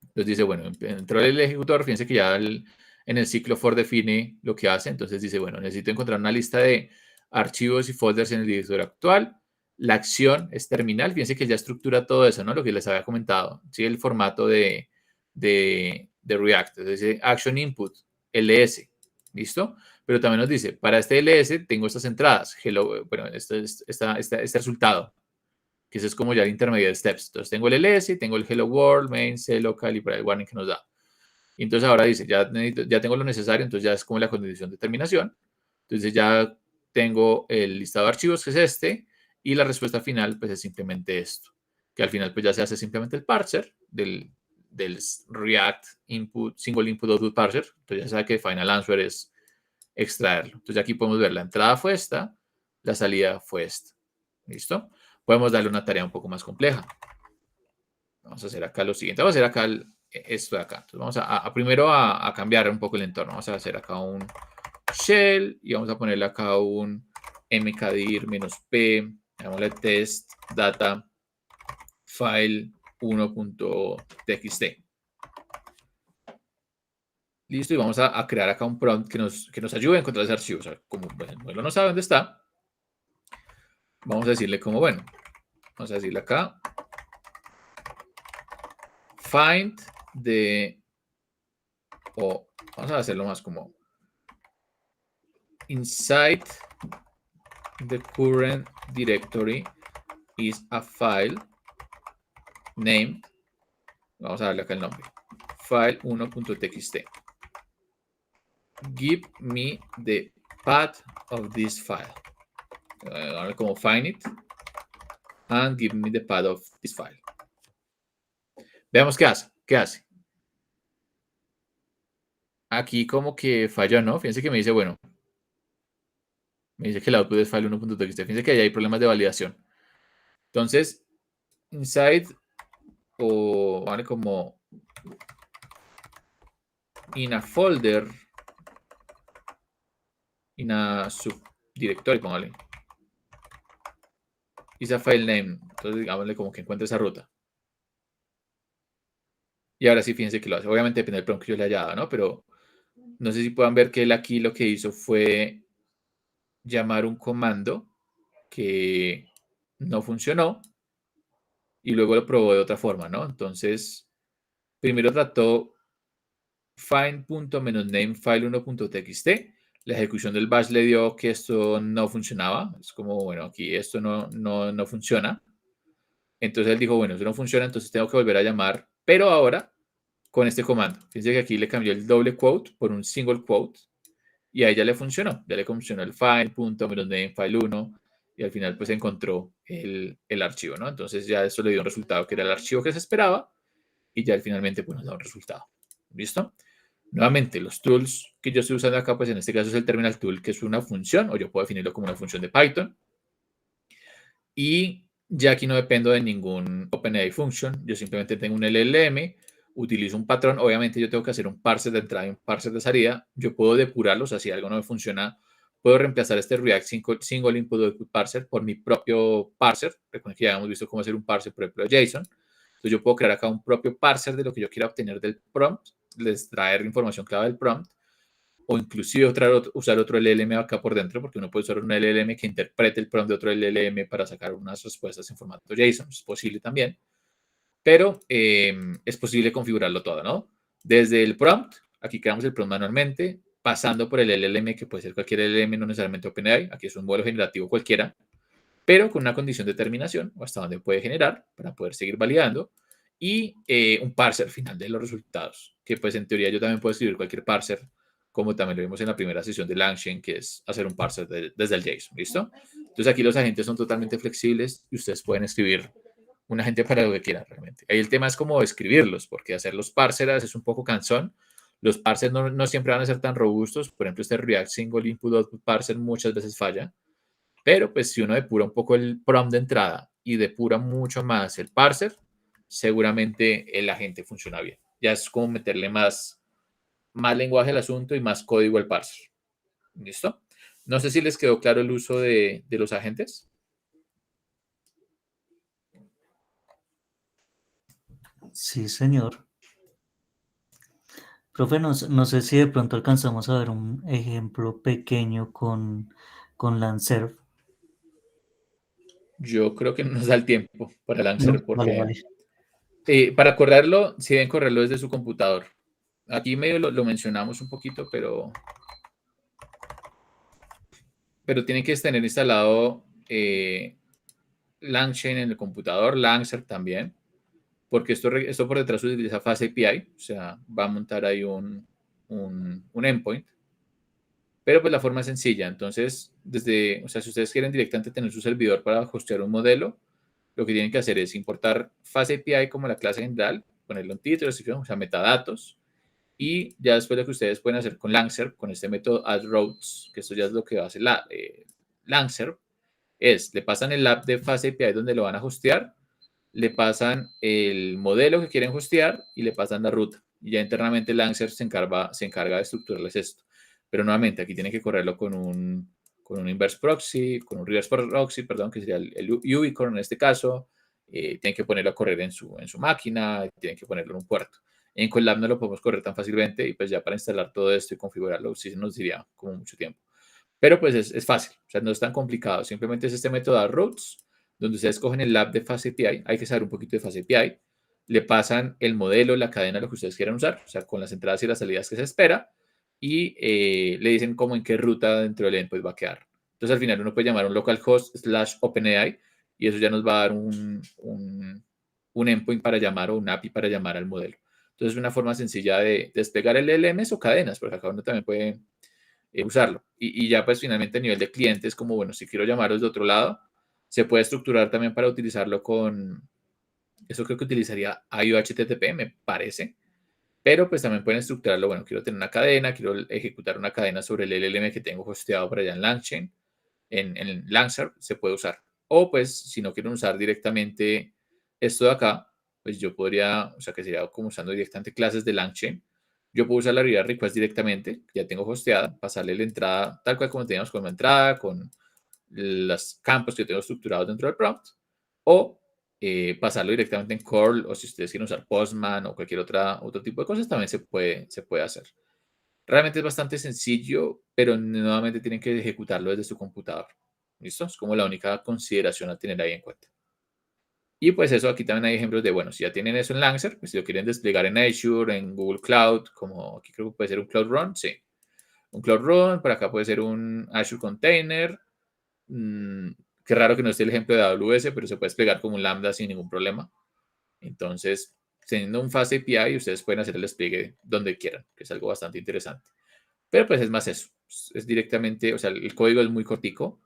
Entonces dice, bueno, entró el ejecutor, fíjense que ya en el ciclo for define lo que hace. Entonces dice, bueno, necesito encontrar una lista de archivos y folders en el directorio actual. La acción es terminal. Fíjense que ya estructura todo eso, ¿no? Lo que les había comentado. Sí, el formato de React. Entonces dice action input, ls. ¿Listo? Pero también nos dice, para este ls tengo estas entradas. Hello, bueno, este resultado, que eso es como ya el intermediate steps. Entonces tengo el ls, tengo el hello world, main, c local y para el warning que nos da. Y entonces ahora dice, ya tengo lo necesario, entonces ya es como la condición de terminación. Entonces ya tengo el listado de archivos, que es este, y la respuesta final, pues es simplemente esto, que al final pues ya se hace simplemente el parser del React input, single input output parser. Entonces ya sabe que final answer es extraerlo. Entonces aquí podemos ver la entrada fue esta, la salida fue esta. ¿Listo? Podemos darle una tarea un poco más compleja. Vamos a hacer acá lo siguiente. Vamos a hacer acá esto de acá. Entonces vamos primero a cambiar un poco el entorno. Vamos a hacer acá un shell y vamos a ponerle acá un mkdir-p, llamémosle test data file 1.txt. Listo, y vamos a crear acá un prompt que nos ayude a encontrar ese archivo. O sea, como el modelo no sabe dónde está, vamos a decirle como, bueno, vamos a decirle acá, find vamos a hacerlo más como inside the current directory is a file named, vamos a darle acá el nombre, file1.txt. Give me the path of this file. Como find it and give me the path of this file. Veamos qué hace. ¿Qué hace? Aquí como que falló, ¿no? Fíjense que me dice, bueno, me dice que el output es file1.txt. Fíjense que ahí hay problemas de validación. Entonces, inside o vale como in a folder, in a subdirectory, póngale. Is a file name. Entonces, digámosle como que encuentre esa ruta. Y ahora sí, fíjense que lo hace. Obviamente depende del prompt que yo le haya dado, ¿no? Pero no sé si puedan ver que él aquí lo que hizo fue llamar un comando que no funcionó y luego lo probó de otra forma, ¿no? Entonces, primero trató find.name file1.txt. La ejecución del bash le dio que esto no funcionaba. Es como, bueno, aquí esto no funciona. Entonces él dijo, bueno, eso no funciona, entonces tengo que volver a llamar, pero ahora con este comando. Fíjense que aquí le cambió el doble quote por un single quote y a ella le funcionó. Ya le funcionó el file.name file1 y al final pues encontró el archivo, ¿no? Entonces ya eso le dio un resultado que era el archivo que se esperaba y ya finalmente pues nos da un resultado. ¿Listo? Nuevamente, los tools que yo estoy usando acá, pues en este caso es el terminal tool, que es una función, o yo puedo definirlo como una función de Python. Y ya aquí no dependo de ningún OpenAI function, yo simplemente tengo un LLM, utilizo un patrón, obviamente yo tengo que hacer un parser de entrada y un parser de salida, yo puedo depurarlos, así algo no me funciona, puedo reemplazar este React Single Input Output Parser por mi propio parser, recuerden que ya hemos visto cómo hacer un parser, por ejemplo, de JSON, entonces yo puedo crear acá un propio parser de lo que yo quiera obtener del prompt, extraer información clave del prompt, o inclusive usar otro LLM acá por dentro, porque uno puede usar un LLM que interprete el prompt de otro LLM para sacar unas respuestas en formato JSON. Es posible también, pero es posible configurarlo todo, ¿no? Desde el prompt, aquí creamos el prompt manualmente, pasando por el LLM, que puede ser cualquier LLM, no necesariamente OpenAI, aquí es un modelo generativo cualquiera, pero con una condición de terminación, o hasta donde puede generar, para poder seguir validando, y un parser final de los resultados, que pues en teoría yo también puedo escribir cualquier parser, como también lo vimos en la primera sesión de LangChain, que es hacer un parser desde el JSON, ¿listo? Entonces aquí los agentes son totalmente flexibles y ustedes pueden escribir un agente para lo que quieran realmente. Ahí el tema es como escribirlos, porque hacer los parsers es un poco cansón. Los parsers no siempre van a ser tan robustos. Por ejemplo, este React Single Input Output Parser muchas veces falla. Pero pues si uno depura un poco el prompt de entrada y depura mucho más el parser, seguramente el agente funciona bien. Ya es como meterle más lenguaje al asunto y más código al parser. ¿Listo? No sé si les quedó claro el uso de los agentes. Sí, señor. Profe, no sé si de pronto alcanzamos a ver un ejemplo pequeño con Lancer. Yo creo que no nos da el tiempo para No, lanzar vale, porque vale. para correrlo, si deben correrlo desde su computador. Aquí medio lo mencionamos un poquito, pero tienen que tener instalado LangChain en el computador, Lancer también, porque esto por detrás utiliza Fast API, o sea, va a montar ahí un endpoint, pero pues la forma es sencilla. Entonces, o sea, si ustedes quieren directamente tener su servidor para hostear un modelo, lo que tienen que hacer es importar Fast API como la clase general, ponerlo en título, descripción, o sea, metadatos, y ya después lo que ustedes pueden hacer con Lancer, con este método addRoutes, que esto ya es lo que hace Lancer, es, le pasan el app de Fast API donde lo van a hostear, le pasan el modelo que quieren hostear y le pasan la ruta. Y ya internamente Lancer se encarga de estructurarles esto. Pero nuevamente, aquí tienen que correrlo con un inverse proxy, con un reverse proxy, perdón, que sería el Ubicorn en este caso. Tienen que ponerlo a correr en su máquina, tienen que ponerlo en un puerto. En Colab no lo podemos correr tan fácilmente y pues ya para instalar todo esto y configurarlo sí nos diría como mucho tiempo. Pero pues es fácil, o sea, no es tan complicado. Simplemente es este método routes, donde ustedes cogen el lab de Fast API, hay que saber un poquito de Fast API, le pasan el modelo, la cadena, lo que ustedes quieran usar, o sea, con las entradas y las salidas que se espera, y le dicen cómo en qué ruta dentro del endpoint va a quedar. Entonces al final uno puede llamar un localhost / OpenAI y eso ya nos va a dar un endpoint para llamar o un API para llamar al modelo. Entonces es una forma sencilla de desplegar el LLMs o cadenas, porque acá uno también puede usarlo. Y ya pues finalmente a nivel de clientes, como bueno, si quiero llamarlos de otro lado, se puede estructurar también para utilizarlo eso creo que utilizaría IOHTTP, me parece, pero pues también pueden estructurarlo, bueno, quiero tener una cadena, quiero ejecutar una cadena sobre el LLM que tengo hosteado por allá en LangChain, en Lancer, se puede usar. O pues si no quieren usar directamente esto de acá, pues yo podría, o sea, que sería como usando directamente clases de LangChain. Yo puedo usar la librería request directamente, ya tengo hosteada, pasarle la entrada tal cual como teníamos con la entrada, con los campos que tengo estructurados dentro del prompt, o pasarlo directamente en curl, o si ustedes quieren usar Postman o cualquier otro tipo de cosas, también se puede hacer. Realmente es bastante sencillo, pero nuevamente tienen que ejecutarlo desde su computador. ¿Listo? Es como la única consideración a tener ahí en cuenta. Y pues eso, aquí también hay ejemplos de, bueno, si ya tienen eso en Lancer, pues si lo quieren desplegar en Azure, en Google Cloud, como aquí creo que puede ser un Cloud Run, sí. Un Cloud Run, por acá puede ser un Azure Container. Qué raro que no esté el ejemplo de AWS, pero se puede desplegar como un Lambda sin ningún problema. Entonces, teniendo un Fast API, ustedes pueden hacer el despliegue donde quieran, que es algo bastante interesante. Pero pues es más eso, es directamente, o sea, el código es muy cortico,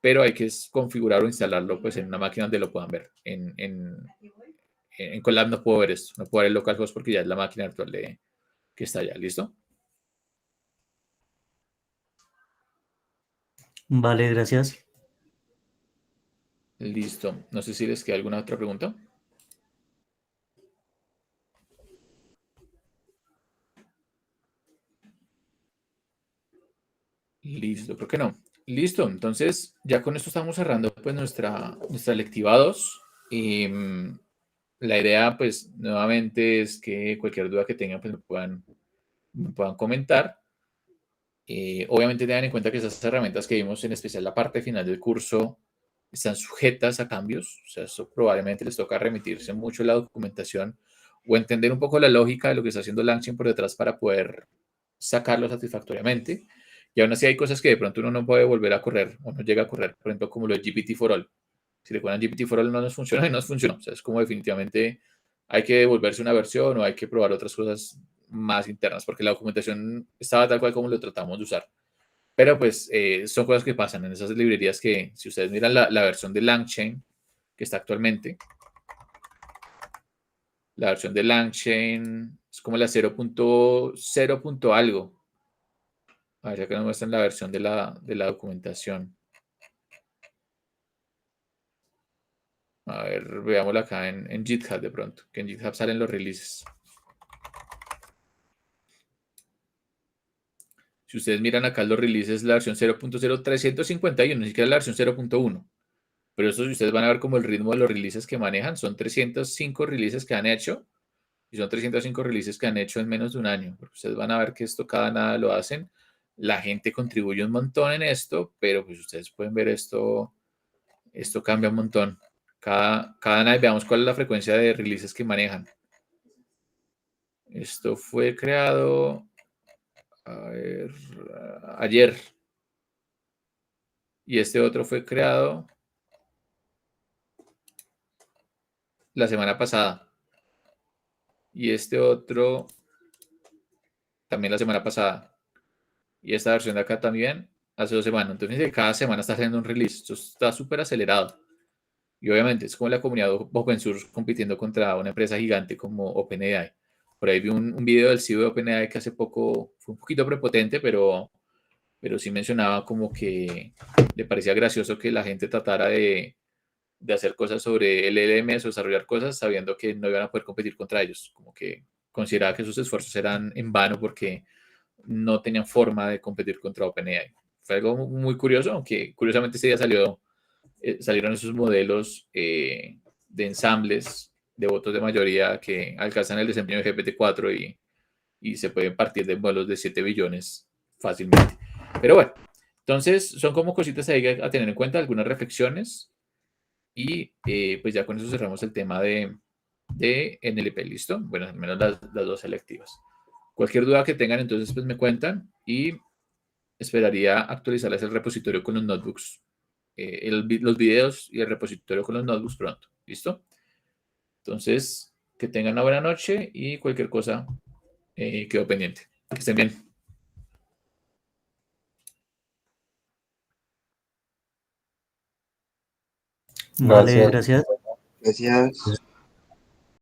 pero hay que configurar o instalarlo pues en una máquina donde lo puedan ver. En Colab no puedo ver esto, no puedo ver el localhost porque ya es la máquina virtual que está allá, ¿listo? Vale, gracias. Listo. No sé si les queda alguna otra pregunta. Listo, creo que no. Listo, entonces ya con esto estamos cerrando pues nuestra lectiva 2. Y la idea pues nuevamente es que cualquier duda que tengan pues me puedan comentar. Obviamente tengan en cuenta que esas herramientas que vimos, en especial la parte final del curso, están sujetas a cambios. O sea, eso probablemente les toca remitirse mucho a la documentación o entender un poco la lógica de lo que está haciendo LangChain por detrás para poder sacarlo satisfactoriamente. Y aún así hay cosas que de pronto uno no puede volver a correr o no llega a correr, por ejemplo, como lo de GPT for All. Si le ponen GPT for All no nos funciona y no nos funciona. O sea, es como definitivamente hay que devolverse una versión o hay que probar otras cosas más internas, porque la documentación estaba tal cual como lo tratamos de usar. Pero pues son cosas que pasan en esas librerías que, si ustedes miran la versión de LangChain que está actualmente, la versión de LangChain es como la 0.0. Algo. A ver, acá nos muestran la versión de la documentación. A ver, veámosla acá en GitHub de pronto, que en GitHub salen los releases. Si ustedes miran acá los releases, la versión 0.0351, ni siquiera la versión 0.1. Pero eso si ustedes van a ver como el ritmo de los releases que manejan, son 305 releases que han hecho y son 305 releases que han hecho en menos de un año. Porque ustedes van a ver que esto cada nada lo hacen. La gente contribuye un montón en esto, pero pues ustedes pueden ver esto cambia un montón. Cada nada, veamos cuál es la frecuencia de releases que manejan. Esto fue creado, a ver, ayer. Y este otro fue creado la semana pasada. Y este otro también la semana pasada. Y esta versión de acá también hace 2 semanas. Entonces, cada semana está haciendo un release. Esto está súper acelerado. Y obviamente es como la comunidad open source compitiendo contra una empresa gigante como OpenAI. Por ahí vi un video del CEO de OpenAI que hace poco fue un poquito prepotente, pero sí mencionaba como que le parecía gracioso que la gente tratara de hacer cosas sobre LLMs o desarrollar cosas sabiendo que no iban a poder competir contra ellos. Como que consideraba que sus esfuerzos eran en vano porque no tenían forma de competir contra OpenAI. Fue algo muy curioso, aunque curiosamente ese día salieron esos modelos de ensambles de votos de mayoría que alcanzan el desempeño de GPT-4 y se pueden partir de modelos de 7 billones fácilmente. Pero bueno, entonces son como cositas ahí a tener en cuenta, algunas reflexiones y pues ya con eso cerramos el tema de NLP, ¿listo? Bueno, al menos las dos selectivas. Cualquier duda que tengan, entonces pues me cuentan y esperaría actualizarles el repositorio con los notebooks, los videos y el repositorio con los notebooks pronto. ¿Listo? Entonces, que tengan una buena noche y cualquier cosa quedo pendiente. Que estén bien. Vale, Gracias. gracias. Gracias.